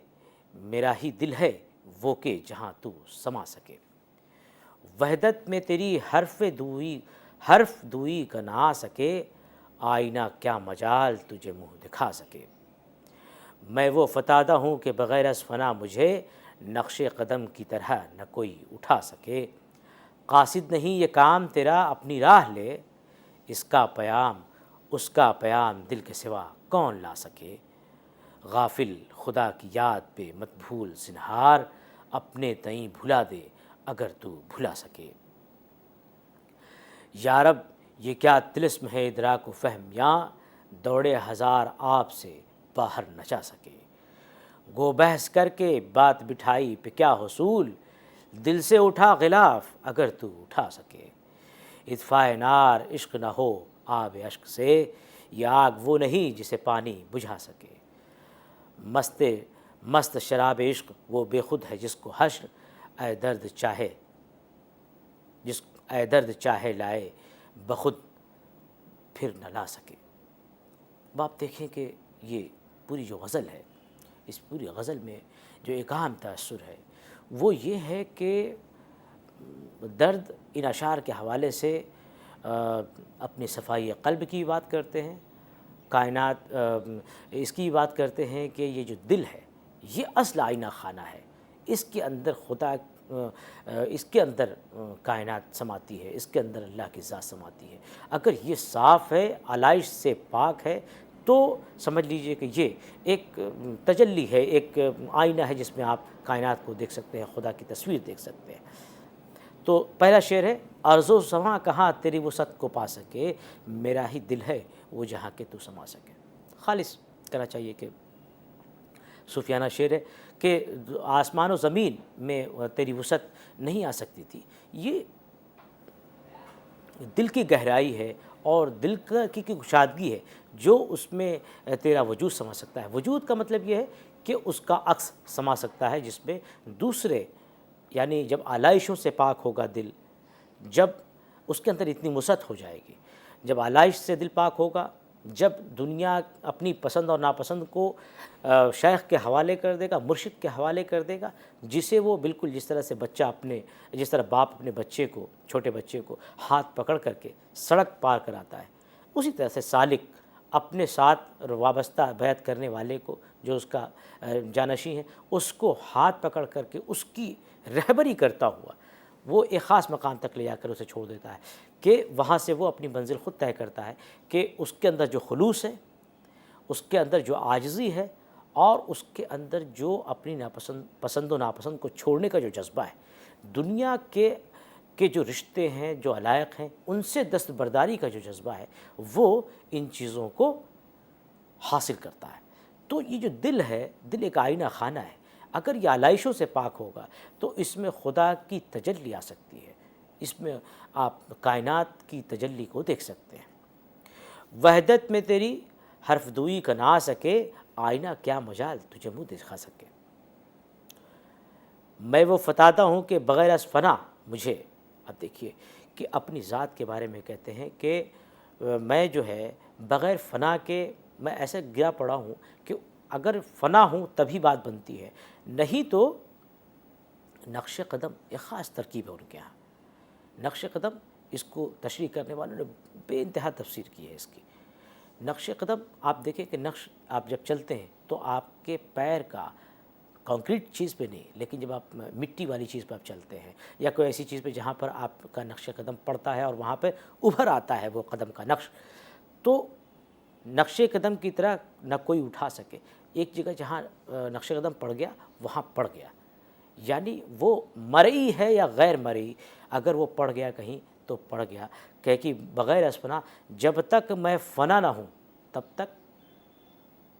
میرا ہی دل ہے وہ کہ جہاں تو سما سکے، وحدت میں تیری حرف دوئی کا نہ آ سکے، آئینہ کیا مجال تجھے منہ دکھا سکے، میں وہ فتادہ ہوں کہ بغیر از فنا مجھے نقش قدم کی طرح نہ کوئی اٹھا سکے۔ قاصد نہیں یہ کام تیرا اپنی راہ لے، اس کا پیام دل کے سوا کون لا سکے۔ غافل خدا کی یاد پہ مت بھول زنہار، اپنے تئیں بھلا دے اگر تو بھلا سکے۔ یا رب یہ کیا طلسم ہے ادراک و فہم، یاں دوڑے ہزار آپ سے باہر نہ جا سکے۔ گو بحث کر کے بات بٹھائی پہ کیا حصول، دل سے اٹھا غلاف اگر تو اٹھا سکے۔ اطفاء نار عشق نہ ہو آب اشک سے، یہ آگ وہ نہیں جسے پانی بجھا سکے۔ مست شراب عشق وہ بے خود ہے جس کو حشر اے درد چاہے لائے بخود پھر نہ لا سکے۔ اب آپ دیکھیں کہ یہ پوری جو غزل ہے، اس پوری غزل میں جو ایک اہم تاثر ہے وہ یہ ہے کہ درد ان اشعار کے حوالے سے اپنی صفائی قلب کی بات کرتے ہیں، کائنات اس کی بات کرتے ہیں کہ یہ جو دل ہے یہ اصل آئینہ خانہ ہے، اس کے اندر خدا اس کے اندر کائنات سماتی ہے، اس کے اندر اللہ کی ذات سماتی ہے۔ اگر یہ صاف ہے، علائش سے پاک ہے، تو سمجھ لیجئے کہ یہ ایک تجلی ہے، ایک آئینہ ہے جس میں آپ کائنات کو دیکھ سکتے ہیں، خدا کی تصویر دیکھ سکتے ہیں۔ تو پہلا شعر ہے، ارض و سماں کہاں تیری وسعت کو پا سکے، میرا ہی دل ہے وہ جہاں کہ تو سما سکے۔ خالص کہنا چاہیے کہ صوفیانہ شعر ہے کہ آسمان و زمین میں تیری وسعت نہیں آ سکتی تھی، یہ دل کی گہرائی ہے اور دل کی گشادگی ہے جو اس میں تیرا وجود سما سکتا ہے۔ وجود کا مطلب یہ ہے کہ اس کا عکس سما سکتا ہے جس میں دوسرے، یعنی جب آلائشوں سے پاک ہوگا دل، جب اس کے اندر اتنی وسعت ہو جائے گی، جب آلائش سے دل پاک ہوگا، جب دنیا اپنی پسند اور ناپسند کو شیخ کے حوالے کر دے گا، مرشد کے حوالے کر دے گا، جسے وہ بالکل جس طرح سے جس طرح باپ اپنے بچے کو، چھوٹے بچے کو ہاتھ پکڑ کر کے سڑک پار کراتا ہے، اسی طرح سے سالک اپنے ساتھ وابستہ بیعت کرنے والے کو، جو اس کا جانشین ہے، اس کو ہاتھ پکڑ کر کے اس کی رہبری کرتا ہوا وہ ایک خاص مقام تک لے جا کر اسے چھوڑ دیتا ہے کہ وہاں سے وہ اپنی منزل خود طے کرتا ہے کہ اس کے اندر جو خلوص ہے، اس کے اندر جو عاجزی ہے، اور اس کے اندر جو اپنی پسند و ناپسند کو چھوڑنے کا جو جذبہ ہے، دنیا کے جو رشتے ہیں، جو علائق ہیں، ان سے دستبرداری کا جو جذبہ ہے، وہ ان چیزوں کو حاصل کرتا ہے۔ تو یہ جو دل ہے، دل ایک آئینہ خانہ ہے، اگر یہ علائشوں سے پاک ہوگا تو اس میں خدا کی تجلی آ سکتی ہے، اس میں آپ کائنات کی تجلی کو دیکھ سکتے ہیں۔ وحدت میں تیری حرف دوئی کا نہ آ سکے، آئینہ کیا مجال تجھے منہ دکھا سکے۔ میں وہ فتادہ ہوں کہ بغیر از فنا مجھے، اب دیکھیے کہ اپنی ذات کے بارے میں کہتے ہیں کہ میں جو ہے بغیر فنا کے میں ایسے گرا پڑا ہوں کہ اگر فنا ہوں تبھی بات بنتی ہے، نہیں تو نقش قدم ایک خاص ترکیب ہے ان کے ہاں۔ نقش قدم، اس کو تشریح کرنے والوں نے بے انتہا تفسیر کی ہے اس کی۔ نقش قدم آپ دیکھیں کہ نقش آپ جب چلتے ہیں تو آپ کے پیر کا کانکریٹ چیز پہ نہیں، لیکن جب آپ مٹی والی چیز پہ آپ چلتے ہیں یا کوئی ایسی چیز پہ جہاں پر آپ کا نقش قدم پڑتا ہے اور وہاں پہ ابھر آتا ہے وہ قدم کا نقش، تو نقش قدم کی طرح نہ کوئی اٹھا سکے۔ ایک جگہ جہاں نقش قدم پڑ گیا وہاں پڑ گیا، یعنی وہ مرئی ہے یا غیر مرئی، اگر وہ پڑ گیا کہیں تو پڑ گیا۔ کہ بغیر از فنا، جب تک میں فنا نہ ہوں تب تک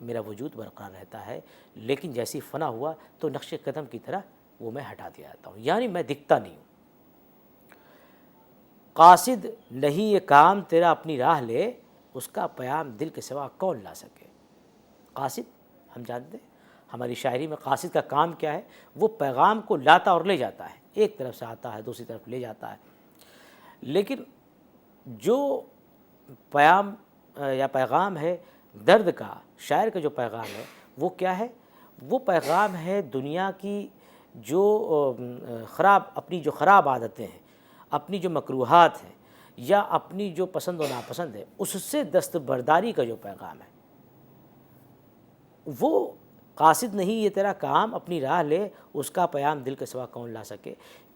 میرا وجود برقرار رہتا ہے، لیکن جیسی فنا ہوا تو نقش قدم کی طرح وہ میں ہٹا دیا جاتا ہوں، یعنی میں دکھتا نہیں ہوں۔ قاصد نہیں یہ کام تیرا اپنی راہ لے، اس کا پیام دل کے سوا کون لا سکے۔ قاصد ہم جانتے ہیں ہماری شاعری میں قاصد کا کام کیا ہے، وہ پیغام کو لاتا اور لے جاتا ہے، ایک طرف سے آتا ہے دوسری طرف لے جاتا ہے۔ لیکن جو پیغام ہے درد کا، شاعر کا جو پیغام ہے وہ کیا ہے؟ وہ پیغام ہے دنیا کی جو اپنی جو خراب عادتیں ہیں، اپنی جو مکروہات ہیں، یا اپنی جو پسند و ناپسند ہے، اس سے دستبرداری کا جو پیغام ہے، وہ قاصد نہیں یہ تیرا کام، اپنی راہ لے اس کا پیام دل کے سوا کون لا سکے،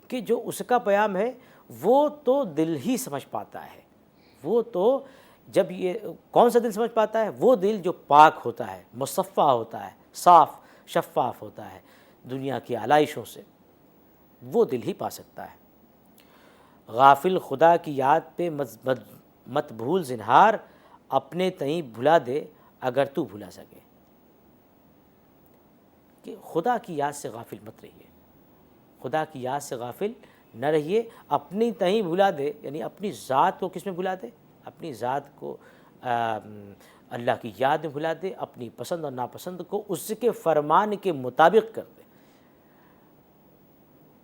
کہ جو اس کا پیام ہے وہ تو دل ہی سمجھ پاتا ہے. وہ تو جب یہ کون سا دل سمجھ پاتا ہے؟ وہ دل جو پاک ہوتا ہے، مصفہ ہوتا ہے، صاف شفاف ہوتا ہے دنیا کی آلائشوں سے، وہ دل ہی پا سکتا ہے. غافل خدا کی یاد پہ مت بھول زنہار، اپنے تئیں بھلا دے اگر تو بھلا سکے. کہ خدا کی یاد سے غافل مت رہیے، خدا کی یاد سے غافل نہ رہیے، اپنی تئیں بھلا دے، یعنی اپنی ذات کو کس میں بھلا دے؟ اپنی ذات کو اللہ کی یاد میں بھلا دے، اپنی پسند اور ناپسند کو اس کے فرمان کے مطابق کر دے.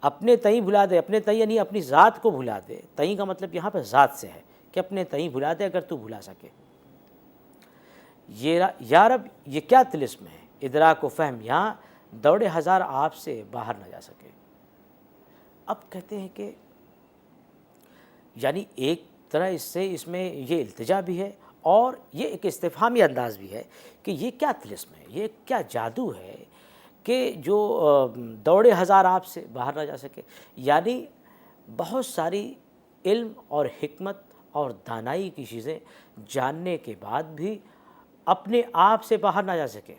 اپنے تئیں بھلا دے، اپنے تئیں یعنی اپنی ذات کو بھلا دے. تئیں کا مطلب یہاں پہ ذات سے ہے کہ اپنے تئیں بھلا دے اگر تو بھلا سکے. یا رب یہ کیا طلسم ہے، ادراک و فہم یہاں دوڑے ہزار آپ سے باہر نہ جا سکے. اب کہتے ہیں کہ یعنی ایک طرح اس میں یہ التجا بھی ہے اور یہ ایک استفہامی انداز بھی ہے کہ یہ کیا طلسم ہے، یہ کیا جادو ہے کہ جو دوڑے ہزار آپ سے باہر نہ جا سکے. یعنی بہت ساری علم اور حکمت اور دانائی کی چیزیں جاننے کے بعد بھی اپنے آپ سے باہر نہ جا سکے.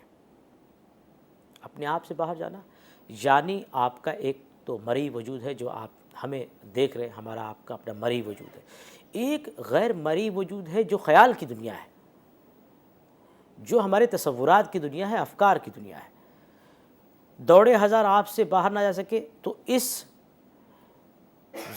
اپنے آپ سے باہر جانا یعنی آپ کا ایک تو مرئی وجود ہے جو آپ ہمیں دیکھ رہے ہیں، ہمارا آپ کا اپنا مرئی وجود ہے. ایک غیر مرئی وجود ہے جو خیال کی دنیا ہے، جو ہمارے تصورات کی دنیا ہے، افکار کی دنیا ہے. دوڑے ہزار آپ سے باہر نہ جا سکے تو اس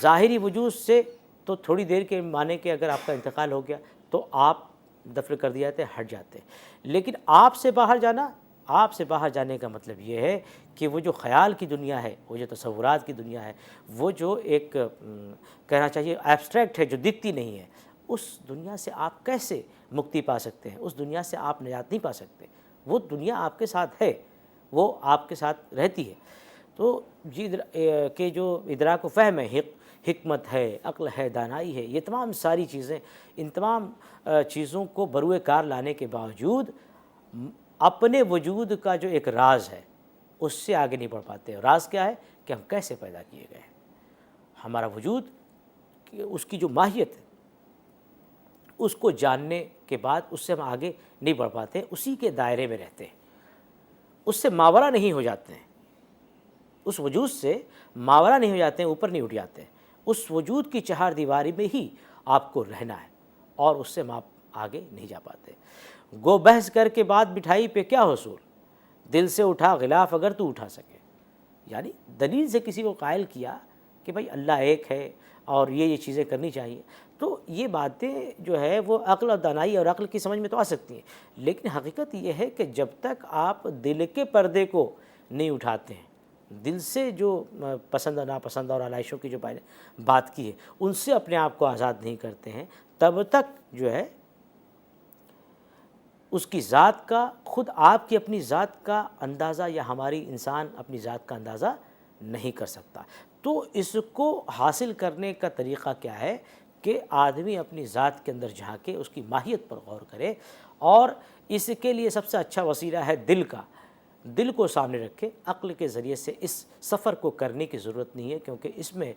ظاہری وجود سے تو تھوڑی دیر کے معنی کہ اگر آپ کا انتقال ہو گیا تو آپ دفن کر دیا جاتے، ہٹ جاتے. لیکن آپ سے باہر جانا، آپ سے باہر جانے کا مطلب یہ ہے کہ وہ جو خیال کی دنیا ہے، وہ جو تصورات کی دنیا ہے، وہ جو ایک کہنا چاہیے ایبسٹریکٹ ہے، جو دکھتی نہیں ہے، اس دنیا سے آپ کیسے مکتی پا سکتے ہیں؟ اس دنیا سے آپ نجات نہیں پا سکتے. وہ دنیا آپ کے ساتھ ہے، وہ آپ کے ساتھ رہتی ہے. تو کہ جو ادراک و فہم ہے، حکمت ہے، عقل ہے، دانائی ہے، یہ تمام ساری چیزیں، ان تمام چیزوں کو بروئے کار لانے کے باوجود اپنے وجود کا جو ایک راز ہے اس سے آگے نہیں بڑھ پاتے. راز کیا ہے؟ کہ ہم کیسے پیدا کیے گئے ہیں. ہمارا وجود، اس کی جو ماہیت ہے، اس کو جاننے کے بعد اس سے ہم آگے نہیں بڑھ پاتے، اسی کے دائرے میں رہتے ہیں، اس سے ماورا نہیں ہو جاتے ہیں، اس وجود سے ماورا نہیں ہو جاتے ہیں، اوپر نہیں اٹھ جاتے ہیں. اس وجود کی چہار دیواری میں ہی آپ کو رہنا ہے اور اس سے آپ آگے نہیں جا پاتے. گو بحث کر کے بات بٹھائی پہ کیا حصول، دل سے اٹھا غلاف اگر تو اٹھا سکے. یعنی دلیل سے کسی کو قائل کیا کہ بھائی اللہ ایک ہے اور یہ چیزیں کرنی چاہیے، تو یہ باتیں جو ہے وہ عقل اور دانائی اور عقل کی سمجھ میں تو آ سکتی ہیں، لیکن حقیقت یہ ہے کہ جب تک آپ دل کے پردے کو نہیں اٹھاتے ہیں، دل سے جو پسند اور ناپسند اور علائشوں کی جو بات کی ہے ان سے اپنے آپ کو آزاد نہیں کرتے ہیں، تب تک جو ہے اس کی ذات کا، خود آپ کی اپنی ذات کا اندازہ یا ہماری انسان اپنی ذات کا اندازہ نہیں کر سکتا. تو اس کو حاصل کرنے کا طریقہ کیا ہے کہ آدمی اپنی ذات کے اندر جھانکے، اس کی ماہیت پر غور کرے، اور اس کے لیے سب سے اچھا وسیلہ ہے دل کا. دل کو سامنے رکھے. عقل کے ذریعے سے اس سفر کو کرنے کی ضرورت نہیں ہے، کیونکہ اس میں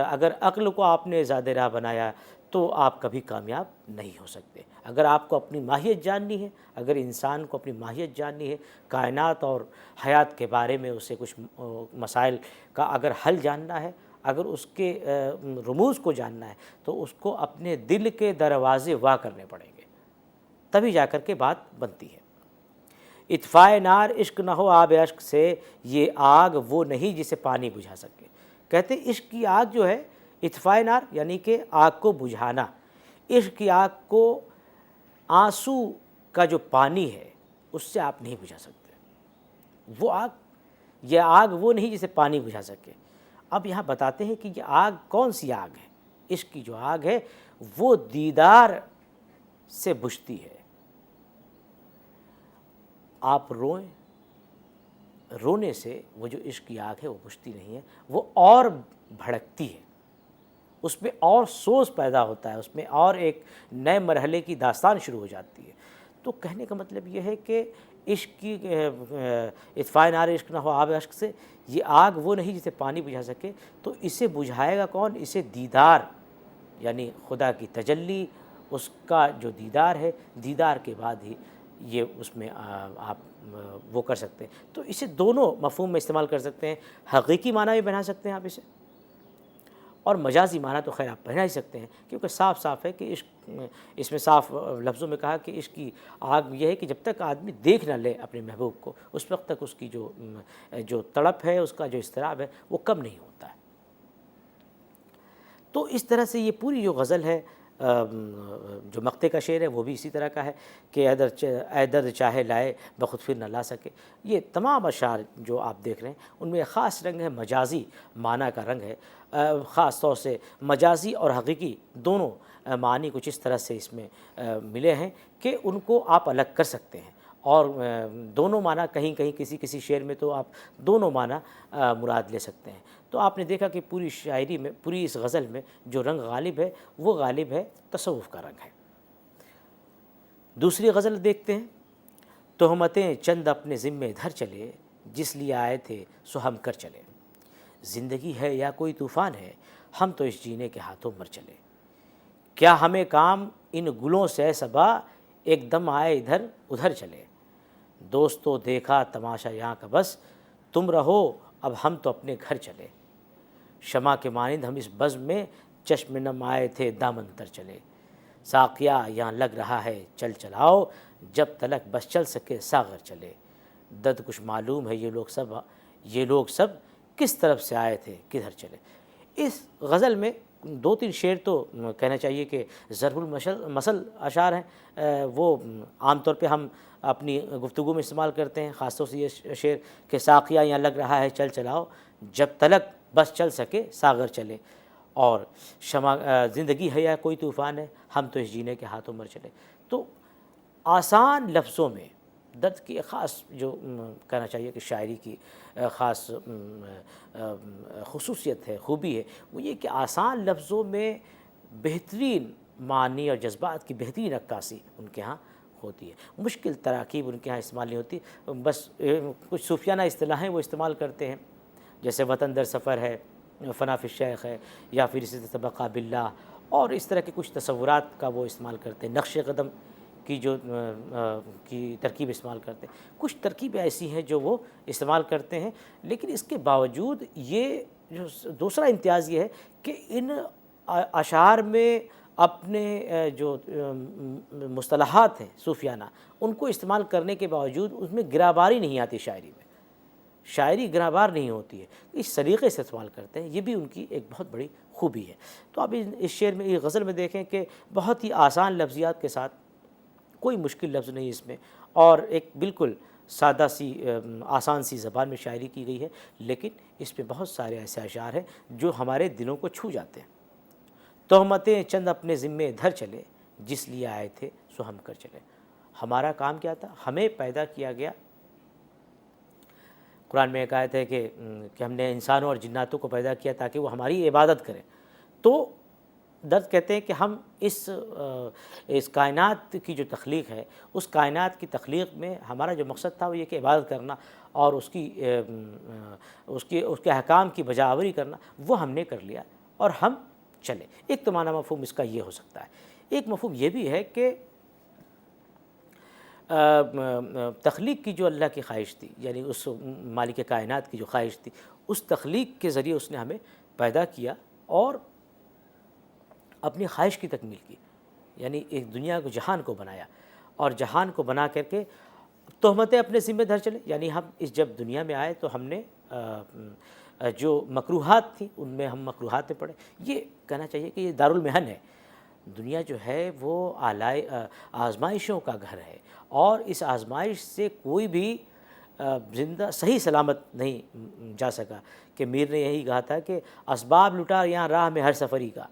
اگر عقل کو آپ نے زیادہ راہ بنایا تو آپ کبھی کامیاب نہیں ہو سکتے. اگر آپ کو اپنی ماہیت جاننی ہے، اگر انسان کو اپنی ماہیت جاننی ہے، کائنات اور حیات کے بارے میں اسے کچھ مسائل کا اگر حل جاننا ہے، اگر اس کے رموز کو جاننا ہے، تو اس کو اپنے دل کے دروازے وا کرنے پڑیں گے، تبھی جا کر کے بات بنتی ہے. اطفائے نار عشق نہ ہو آب عشق سے، یہ آگ وہ نہیں جسے پانی بجھا سکے. کہتے عشق کی آگ جو ہے، اطفائے نار یعنی کہ آگ کو بجھانا. عشق کی آگ کو آنسو کا جو پانی ہے اس سے آپ نہیں بجھا سکتے. وہ آگ، یہ آگ وہ نہیں جسے پانی بجھا سکے. اب یہاں بتاتے ہیں کہ یہ آگ کون سی آگ ہے. عشق کی جو آگ ہے وہ دیدار سے بجھتی ہے. آپ روئیں، رونے سے وہ جو عشق کی آگ ہے وہ بجھتی نہیں ہے، وہ اور بھڑکتی ہے، اس میں اور سوز پیدا ہوتا ہے، اس میں اور ایک نئے مرحلے کی داستان شروع ہو جاتی ہے. تو کہنے کا مطلب یہ ہے کہ عشق کی اطفاء نار عشق نہ ہو آب عشق سے، یہ آگ وہ نہیں جسے پانی بجھا سکے، تو اسے بجھائے گا کون؟ اسے دیدار، یعنی خدا کی تجلی، اس کا جو دیدار ہے، دیدار کے بعد ہی یہ اس میں آپ وہ کر سکتے ہیں۔ تو اسے دونوں مفہوم میں استعمال کر سکتے ہیں، حقیقی معنی بھی بنا سکتے ہیں آپ اسے، اور مجازی معنی تو خیر آپ پہنا ہی سکتے ہیں، کیونکہ صاف صاف ہے کہ عشق، اس میں صاف لفظوں میں کہا کہ عشق کی آگ یہ ہے کہ جب تک آدمی دیکھ نہ لے اپنے محبوب کو، اس وقت تک اس کی جو تڑپ ہے، اس کا جو اضطراب ہے، وہ کم نہیں ہوتا ہے۔ تو اس طرح سے یہ پوری جو غزل ہے، جو مقطع کا شعر ہے وہ بھی اسی طرح کا ہے کہ اے درد چاہے لائے بخود پھر نہ لا سکے۔ یہ تمام اشعار جو آپ دیکھ رہے ہیں ان میں خاص رنگ ہے، مجازی معنی کا رنگ ہے، خاص طور سے مجازی اور حقیقی دونوں معنی کچھ اس طرح سے اس میں ملے ہیں کہ ان کو آپ الگ کر سکتے ہیں، اور دونوں معنی کہیں کہیں کسی شعر میں تو آپ دونوں معنی مراد لے سکتے ہیں۔ تو آپ نے دیکھا کہ پوری شاعری میں، پوری اس غزل میں جو رنگ غالب ہے وہ غالب ہے تصوف کا رنگ ہے۔ دوسری غزل دیکھتے ہیں۔ تہمتیں چند اپنے ذمے دھر چلے، جس لیے آئے تھے سو ہم کر چلے۔ زندگی ہے یا کوئی طوفان ہے، ہم تو اس جینے کے ہاتھوں مر چلے۔ کیا ہمیں کام ان گلوں سے صبا، ایک دم آئے ادھر ادھر چلے۔ دوستو دیکھا تماشا یہاں کا بس، تم رہو اب ہم تو اپنے گھر چلے۔ شمع کے مانند ہم اس بزم میں، چشم نم آئے تھے دامن تر چلے۔ ساقیہ یہاں لگ رہا ہے چل چلاؤ، جب تلک بس چل سکے ساغر چلے۔ دد کچھ معلوم ہے یہ لوگ سب کس طرف سے آئے تھے کدھر چلے۔ اس غزل میں دو تین شعر تو کہنا چاہیے کہ ضرب المثل اشعار ہیں، وہ عام طور پہ ہم اپنی گفتگو میں استعمال کرتے ہیں، خاص طور سے یہ شعر کہ ساقیہ یہاں لگ رہا ہے چل چلاؤ، جب تلک بس چل سکے ساغر چلے، اور شمع زندگی ہے یا کوئی طوفان ہے، ہم تو اس جینے کے ہاتھوں مر چلے۔ تو آسان لفظوں میں درد کی ایک خاص جو کہنا چاہیے کہ شاعری کی خاص خصوصیت ہے، خوبی ہے، وہ یہ کہ آسان لفظوں میں بہترین معنی اور جذبات کی بہترین عکاسی ان کے ہاں ہوتی ہے۔ مشکل تراکیب ان کے ہاں استعمال نہیں ہوتی، بس کچھ صوفیانہ اصطلاحیں وہ استعمال کرتے ہیں، جیسے وطن در سفر ہے، فنا فی الشیخ ہے، یا پھر اسی طرح بقا باللہ، اور اس طرح کے کچھ تصورات کا وہ استعمال کرتے ہیں۔ نقش قدم کی ترکیب استعمال کرتے ہیں، کچھ ترکیبیں ایسی ہیں جو وہ استعمال کرتے ہیں، لیکن اس کے باوجود یہ جو دوسرا امتیاز یہ ہے کہ ان اشعار میں اپنے جو مصطلحات ہیں صوفیانہ، ان کو استعمال کرنے کے باوجود اس میں گراباری نہیں آتی، شاعری گرابار نہیں ہوتی ہے، اس سلیقے سے استعمال کرتے ہیں، یہ بھی ان کی ایک بہت بڑی خوبی ہے۔ تو اب اس شعر میں، اس غزل میں دیکھیں کہ بہت ہی آسان لفظیات کے ساتھ، کوئی مشکل لفظ نہیں اس میں، اور ایک بالکل سادہ سی آسان سی زبان میں شاعری کی گئی ہے، لیکن اس میں بہت سارے ایسے اشعار ہیں جو ہمارے دلوں کو چھو جاتے ہیں۔ تہمتیں چند اپنے ذمے دھر چلے، جس لیے آئے تھے سو ہم کر چلے۔ ہمارا کام کیا تھا؟ ہمیں پیدا کیا گیا، قرآن میں ایک آیت ہے کہ ہم نے انسانوں اور جناتوں کو پیدا کیا تاکہ وہ ہماری عبادت کریں۔ تو درد کہتے ہیں کہ ہم اس کائنات کی جو تخلیق ہے، اس کائنات کی تخلیق میں ہمارا جو مقصد تھا وہ یہ کہ عبادت کرنا اور اس کے احکام کی بجا آوری کرنا، وہ ہم نے کر لیا اور ہم چلے۔ ایک تو معنی مفہوم اس کا یہ ہو سکتا ہے۔ ایک مفہوم یہ بھی ہے کہ تخلیق کی جو اللہ کی خواہش تھی، یعنی اس مالک کائنات کی جو خواہش تھی، اس تخلیق کے ذریعے اس نے ہمیں پیدا کیا اور اپنی خواہش کی تکمیل کی، یعنی ایک دنیا کو، جہان کو بنایا، اور جہان کو بنا کر کے تہمتیں اپنے ذمہ دھر چلے، یعنی ہم جب دنیا میں آئے تو ہم نے جو مکروہات تھیں ان میں ہم مکروہات میں پڑے۔ یہ کہنا چاہیے کہ یہ دارالمحن ہے، دنیا جو ہے وہ آزمائشوں کا گھر ہے، اور اس آزمائش سے کوئی بھی زندہ صحیح سلامت نہیں جا سکا، کہ میر نے یہی کہا تھا کہ اسباب لٹا یہاں راہ میں ہر سفری کا،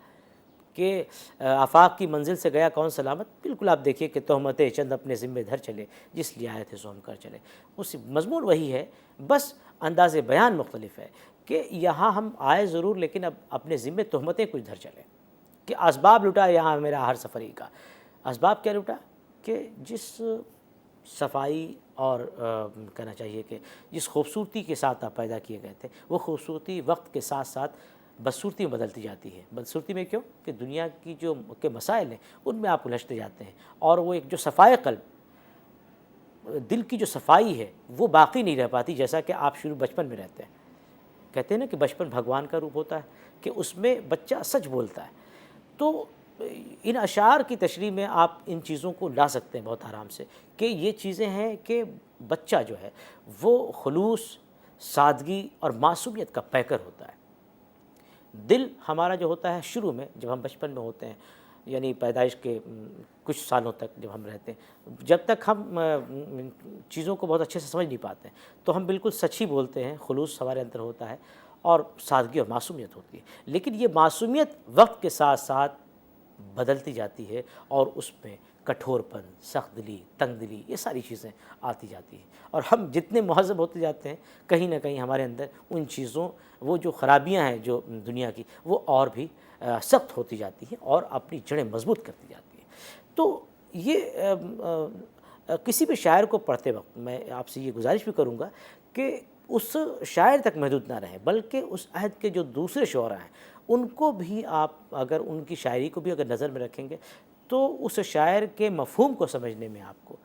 کہ آفاق کی منزل سے گیا کون سلامت۔ بالکل آپ دیکھیے کہ تہمتیں چند اپنے ذمے دھر چلے، جس لیے آئے تھے سو ہم کر چلے، اس مضمون وہی ہے، بس انداز بیان مختلف ہے کہ یہاں ہم آئے ضرور، لیکن اب اپنے ذمے تہمتیں کچھ دھر چلے، کہ اسباب لٹا یہاں میرا ہر سفری کا۔ اسباب کیا لٹا؟ کہ جس صفائی اور کہنا چاہیے کہ جس خوبصورتی کے ساتھ آپ پیدا کیے گئے تھے وہ خوبصورتی وقت کے ساتھ ساتھ بدصورتی میں بدلتی جاتی ہے. بدصورتی میں کیوں؟ کہ دنیا کی جو کے مسائل ہیں ان میں آپ الجھتے جاتے ہیں، اور وہ ایک جو صفائے قلب، دل کی جو صفائی ہے وہ باقی نہیں رہ پاتی جیسا کہ آپ شروع بچپن میں رہتے ہیں. کہتے ہیں نا کہ بچپن بھگوان کا روپ ہوتا ہے، کہ اس میں بچہ سچ بولتا ہے. تو ان اشعار کی تشریح میں آپ ان چیزوں کو لا سکتے ہیں بہت آرام سے، کہ یہ چیزیں ہیں کہ بچہ جو ہے وہ خلوص، سادگی اور معصومیت کا پیکر ہوتا ہے. دل ہمارا جو ہوتا ہے شروع میں جب ہم بچپن میں ہوتے ہیں، یعنی پیدائش کے کچھ سالوں تک جب ہم رہتے ہیں، جب تک ہم چیزوں کو بہت اچھے سے سمجھ نہیں پاتے ہیں تو ہم بالکل سچ ہی بولتے ہیں، خلوص ہمارے اندر ہوتا ہے اور سادگی اور معصومیت ہوتی ہے. لیکن یہ معصومیت وقت کے ساتھ ساتھ بدلتی جاتی ہے اور اس میں کٹھور پن، سخت دلی، تنگ دلی، یہ ساری چیزیں آتی جاتی ہیں. اور ہم جتنے مہذب ہوتے جاتے ہیں کہیں نہ کہیں ہمارے اندر ان چیزوں، وہ جو خرابیاں ہیں جو دنیا کی، وہ اور بھی سخت ہوتی جاتی ہیں اور اپنی جڑیں مضبوط کرتی جاتی ہیں. تو یہ کسی بھی شاعر کو پڑھتے وقت میں آپ سے یہ گزارش بھی کروں گا کہ اس شاعر تک محدود نہ رہیں، بلکہ اس عہد کے جو دوسرے شعراء ہیں ان کو بھی آپ اگر ان کی شاعری کو بھی اگر نظر میں رکھیں گے تو اس شاعر کے مفہوم کو سمجھنے میں آپ کو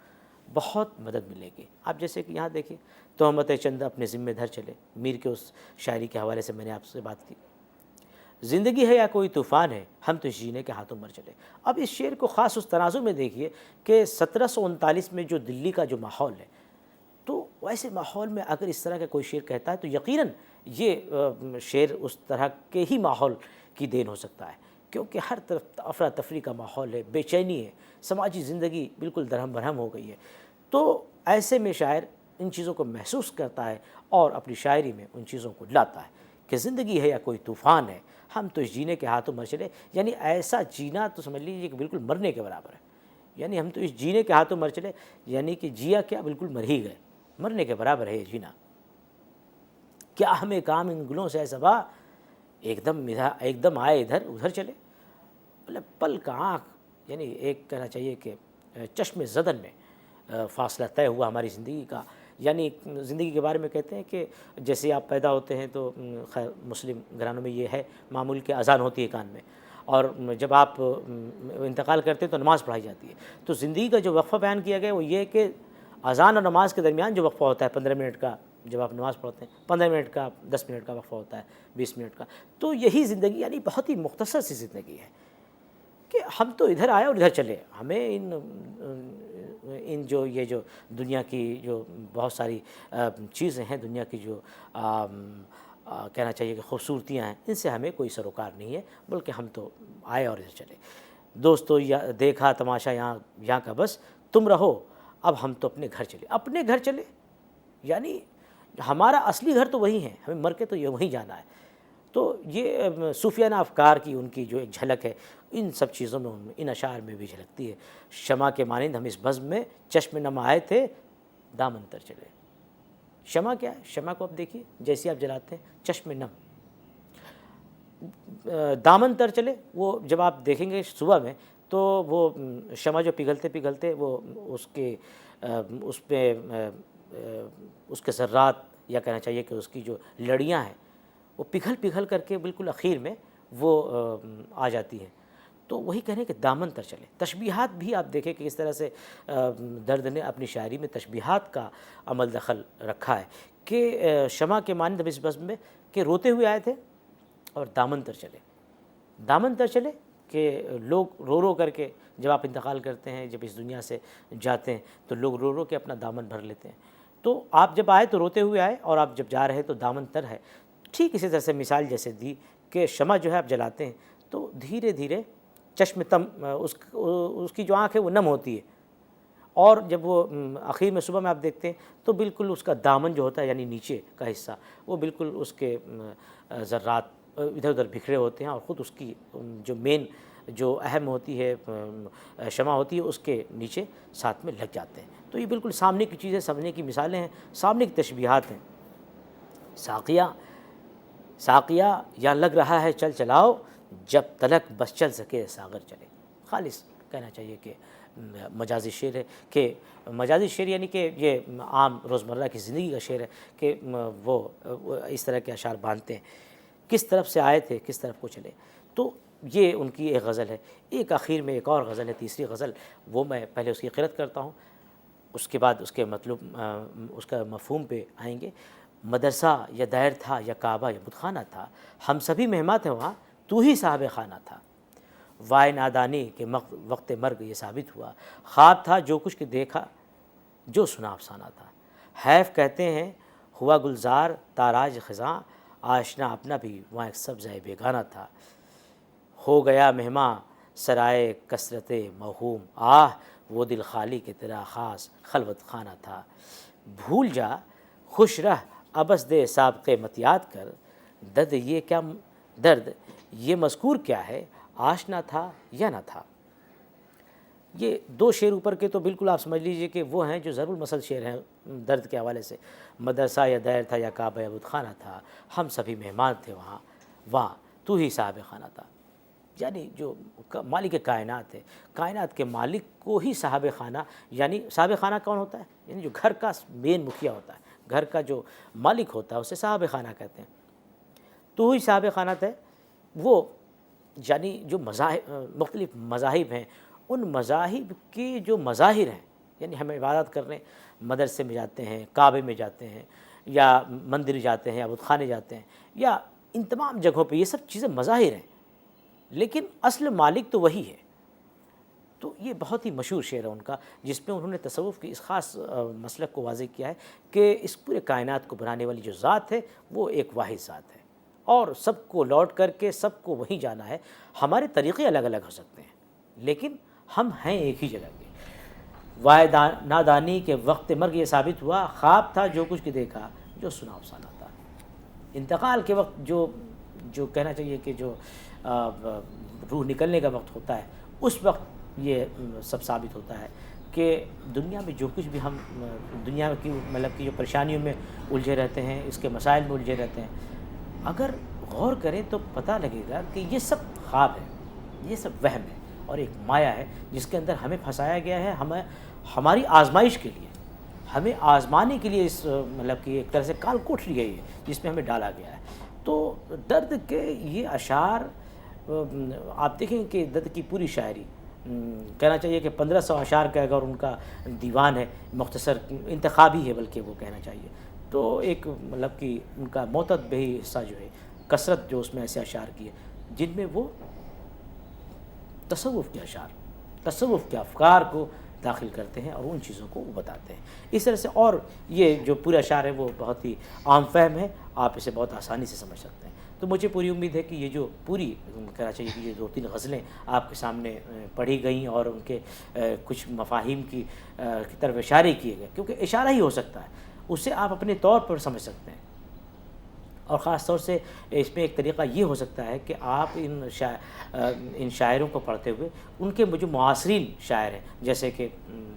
بہت مدد ملے گی. آپ جیسے کہ یہاں دیکھیں، تہمت چند اپنے ذمہ دھر چلے، میر کے اس شاعری کے حوالے سے میں نے آپ سے بات کی. زندگی ہے یا کوئی طوفان ہے، ہم تو جینے کے ہاتھوں مر چلے. اب اس شعر کو خاص اس تناظر میں دیکھیے کہ 1739 میں جو دلی کا جو ماحول ہے، تو ویسے ماحول میں اگر اس طرح کا کوئی شعر کہتا ہے تو یقیناً یہ شعر اس طرح کے ہی ماحول کی دین ہو سکتا ہے، کیونکہ ہر طرف افراتفری کا ماحول ہے، بے چینی ہے، سماجی زندگی بالکل درہم برہم ہو گئی ہے. تو ایسے میں شاعر ان چیزوں کو محسوس کرتا ہے اور اپنی شاعری میں ان چیزوں کو لاتا ہے کہ زندگی ہے یا کوئی طوفان ہے، ہم تو اس جینے کے ہاتھوں مر چلے. یعنی ایسا جینا تو سمجھ لیجیے کہ بالکل مرنے کے برابر ہے. یعنی ہم تو اس جینے کے ہاتھوں مر چلے، یعنی کہ جیا کیا، بالکل مر ہی گئے، مرنے کے برابر ہے یہ جینا. کیا ہمیں کام ان گلوں سے صبا، ایک دم آئے ادھر ادھر چلے. مطلب پل کا آنکھ، یعنی ایک کہنا چاہیے کہ چشم زدن میں فاصلہ طے ہوا ہماری زندگی کا. یعنی زندگی کے بارے میں کہتے ہیں کہ جیسے آپ پیدا ہوتے ہیں تو خیر مسلم گھرانوں میں یہ ہے معمول کہ اذان ہوتی ہے کان میں، اور جب آپ انتقال کرتے ہیں تو نماز پڑھائی جاتی ہے. تو زندگی کا جو وقفہ بیان کیا گیا وہ یہ کہ اذان اور نماز کے درمیان جو وقفہ ہوتا ہے 15 منٹ کا، جب آپ نماز پڑھتے ہیں 15 منٹ کا، 10 منٹ کا وقفہ ہوتا ہے، 20 منٹ کا. تو یہی زندگی، یعنی بہت ہی مختصر سی زندگی ہے کہ ہم تو ادھر آئے اور ادھر چلے. ہمیں یہ جو دنیا کی جو بہت ساری چیزیں ہیں، دنیا کی جو کہنا چاہیے کہ خوبصورتیاں ہیں، ان سے ہمیں کوئی سروکار نہیں ہے، بلکہ ہم تو آئے اور ادھر چلے. دوستو دیکھا تماشا یہاں کا بس، تم رہو اب ہم تو اپنے گھر چلے. اپنے گھر چلے یعنی ہمارا اصلی گھر تو وہی ہے، ہمیں مر کے تو یہ وہیں جانا ہے. تو یہ صوفیانہ افکار کی ان کی جو ایک جھلک ہے ان سب چیزوں میں، ان اشعار میں بھی جھلکتی ہے. شمع کے مانند ہم اس بزم میں، چشم نم آئے تھے دامن تر چلے. شمع کیا ہے؟ شمع کو آپ دیکھیے، جیسے آپ جلاتے ہیں چشم نم، دامن تر چلے. وہ جب آپ دیکھیں گے صبح میں تو وہ شمع جو پگھلتے پگھلتے وہ اس کے ذرات، یا کہنا چاہیے کہ اس کی جو لڑیاں ہیں وہ پگھل پگھل کر کے بالکل اخیر میں وہ آ جاتی ہیں. تو وہی کہہ رہے ہیں کہ دامن تر چلے. تشبیہات بھی آپ دیکھیں کہ اس طرح سے درد نے اپنی شاعری میں تشبیہات کا عمل دخل رکھا ہے کہ شمع کے مانند اس بزم میں کہ روتے ہوئے آئے تھے اور دامن تر چلے. دامن تر چلے کہ لوگ رو رو کر کے، جب آپ انتقال کرتے ہیں، جب اس دنیا سے جاتے ہیں تو لوگ رو رو کے اپنا دامن بھر لیتے ہیں. تو آپ جب آئے تو روتے ہوئے آئے، اور آپ جب جا رہے تو دامن تر ہے. ٹھیک اسی طرح سے مثال جیسے دی کہ شمع جو ہے آپ جلاتے ہیں تو دھیرے دھیرے چشم تم، اس کی جو آنکھ ہے وہ نم ہوتی ہے، اور جب وہ آخر میں صبح میں آپ دیکھتے ہیں تو بالکل اس کا دامن جو ہوتا ہے، یعنی نیچے کا حصہ، وہ بالکل اس کے ذرات ادھر ادھر بکھرے ہوتے ہیں، اور خود اس کی جو مین جو اہم ہوتی ہے شمع ہوتی ہے اس کے نیچے ساتھ میں لگ جاتے ہیں. تو یہ بالکل سامنے کی چیزیں سمجھنے کی مثالیں ہیں، سامنے کی تشبیہات ہیں. ساقیہ یا لگ رہا ہے چل چلاؤ، جب تلک بس چل سکے ساغر چلے. خالص کہنا چاہیے کہ مجازی شعر ہے کہ مجازی شعر یعنی کہ یہ عام روزمرہ کی زندگی کا شعر ہے کہ وہ اس طرح کے اشعار باندھتے ہیں، کس طرف سے آئے تھے کس طرف کو چلے۔ تو یہ ان کی ایک غزل ہے۔ ایک آخر میں ایک اور غزل ہے، تیسری غزل، وہ میں پہلے اس کی قرأت کرتا ہوں، اس کے بعد اس کے مطلب اس کا مفہوم پہ آئیں گے۔ مدرسہ یا دیر تھا یا کعبہ یا بت خانہ تھا، ہم سبھی مہمان تھے وہاں، تو ہی صاحب خانہ تھا۔ وائے نادانی کے وقت مرگ یہ ثابت ہوا، خواب تھا جو کچھ دیکھا جو سنا افسانہ تھا۔ حیف کہتے ہیں ہوا گلزار تاراج خزاں، آشنا اپنا بھی وہاں ایک سبزہ بیگانہ تھا۔ ہو گیا مہماں سرائے کثرت موہوم، آہ وہ دل خالی کے تیرا خاص خلوت خانہ تھا۔ بھول جا خوش رہ ابس دے سابقے مت یاد کر، درد یہ مذکور کیا ہے، آشنا تھا یا نہ تھا۔ یہ دو شعر اوپر کے تو بالکل آپ سمجھ لیجئے کہ وہ ہیں جو ضرب المثل شعر ہیں درد کے حوالے سے۔ مدرسہ یا دیر تھا یا کعبہ یا بت خانہ تھا، ہم سبھی مہمان تھے وہاں تو ہی صاحب خانہ تھا۔ یعنی جو مالک کائنات ہے، کائنات کے مالک کو ہی صاحب خانہ، یعنی صاحب خانہ کون ہوتا ہے؟ یعنی جو گھر کا مین مکھیا ہوتا ہے، گھر کا جو مالک ہوتا ہے اسے صاحب خانہ کہتے ہیں۔ تو ہی صاحب خانہ ہے۔ وہ یعنی جو مختلف مذاہب ہیں، ان مذاہب کے جو مظاہر ہیں، یعنی ہم عبادت کرنے مدرسے میں جاتے ہیں، کعبے میں جاتے ہیں، یا مندر جاتے ہیں، یا بت خانے جاتے ہیں، یا ان تمام جگہوں پہ یہ سب چیزیں مظاہر ہیں، لیکن اصل مالک تو وہی ہے۔ تو یہ بہت ہی مشہور شعر ہے ان کا، جس میں انہوں نے تصوف کی اس خاص مسلک کو واضح کیا ہے کہ اس پورے کائنات کو بنانے والی جو ذات ہے وہ ایک واحد ذات ہے، اور سب کو لوٹ کر کے سب کو وہیں جانا ہے۔ ہمارے طریقے الگ الگ ہو سکتے ہیں لیکن ہم ہیں ایک ہی جگہ کے۔ وائے نادانی کے وقت مرگ یہ ثابت ہوا، خواب تھا جو کچھ دیکھا جو سنا افسانہ تھا۔ انتقال کے وقت جو کہنا چاہیے کہ جو روح نکلنے کا وقت ہوتا ہے، اس وقت یہ سب ثابت ہوتا ہے کہ دنیا میں جو کچھ بھی ہم دنیا کی مطلب کہ جو پریشانیوں میں الجھے رہتے ہیں، اس کے مسائل میں الجھے رہتے ہیں، اگر غور کریں تو پتہ لگے گا کہ یہ سب خواب ہے، یہ سب وہم ہے اور ایک مایا ہے جس کے اندر ہمیں پھنسایا گیا ہے، ہماری آزمائش کے لیے، ہمیں آزمانے کے لیے اس مطلب کہ ایک طرح سے کال کوٹ لی گئی ہے جس میں ہمیں ڈالا گیا ہے۔ تو درد کے یہ اشعار آپ دیکھیں کہ درد کی پوری شاعری کہنا چاہیے کہ 1500 اشعار کا اگر ان کا دیوان ہے، مختصر انتخابی ہے بلکہ وہ کہنا چاہیے، تو ایک مطلب کہ ان کا معتد بہی حصہ جو ہے، کثرت جو اس میں ایسے اشعار کی ہے جن میں وہ تصوف کے اشعار، تصوف کے افکار کو داخل کرتے ہیں اور ان چیزوں کو وہ بتاتے ہیں۔ اس طرح سے اور یہ جو پورا اشعار ہے وہ بہت ہی عام فہم ہے، آپ اسے بہت آسانی سے سمجھ سکتے ہیں۔ تو مجھے پوری امید ہے کہ یہ جو پوری کہنا چاہیے کہ یہ 2-3 غزلیں آپ کے سامنے پڑھی گئیں اور ان کے کچھ مفاہیم کی طرف اشارے کیے گئے، کیونکہ اشارہ ہی ہو سکتا ہے، اسے آپ اپنے طور پر سمجھ سکتے ہیں۔ اور خاص طور سے اس میں ایک طریقہ یہ ہو سکتا ہے کہ آپ ان شاعروں کو پڑھتے ہوئے ان کے جو معاصرین شاعر ہیں، جیسے کہ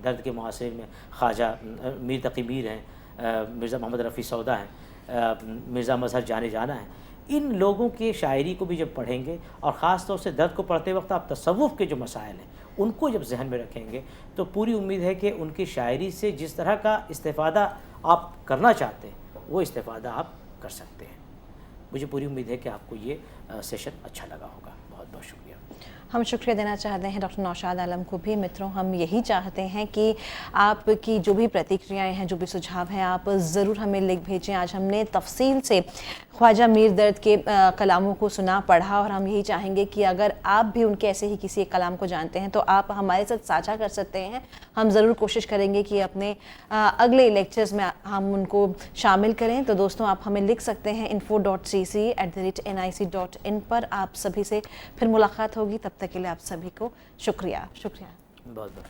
درد کے معاصرین میں خواجہ میر تقی میر ہیں، مرزا محمد رفیع سودا ہیں، مرزا مظہر جانے جانا ہیں، ان لوگوں کی شاعری کو بھی جب پڑھیں گے اور خاص طور سے درد کو پڑھتے وقت آپ تصوف کے جو مسائل ہیں ان کو جب ذہن میں رکھیں گے تو پوری امید ہے کہ ان کی شاعری سے جس طرح کا استفادہ آپ کرنا چاہتے ہیں وہ استفادہ آپ کر سکتے ہیں۔ مجھے پوری امید ہے کہ آپ کو یہ سیشن اچھا لگا ہوگا۔ بہت بہت شکریہ۔ ہم شکریہ دینا چاہتے ہیں ڈاکٹر نوشاد عالم کو بھی۔ متروں، ہم یہی چاہتے ہیں کہ آپ کی جو بھی پرتکریائیں ہیں، جو بھی سجھاؤ ہیں، آپ ضرور ہمیں لکھ بھیجیں۔ آج ہم نے تفصیل سے خواجہ میر درد کے کلاموں کو سنا، پڑھا، اور ہم یہی چاہیں گے کہ اگر آپ بھی ان کے ایسے ہی کسی ایک کلام کو جانتے ہیں تو آپ ہمارے ساتھ ساجھا کر سکتے ہیں۔ ہم ضرور کوشش کریں گے کہ اپنے اگلے لیکچرز میں ہم ان کو شامل کریں۔ تو دوستوں، آپ ہمیں لکھ سکتے ہیں info.cc@nic.in پر۔ آپ سبھی سے پھر ملاقات ہوگی، تب تک کے لیے آپ سبھی کو شکریہ۔ بہت بہت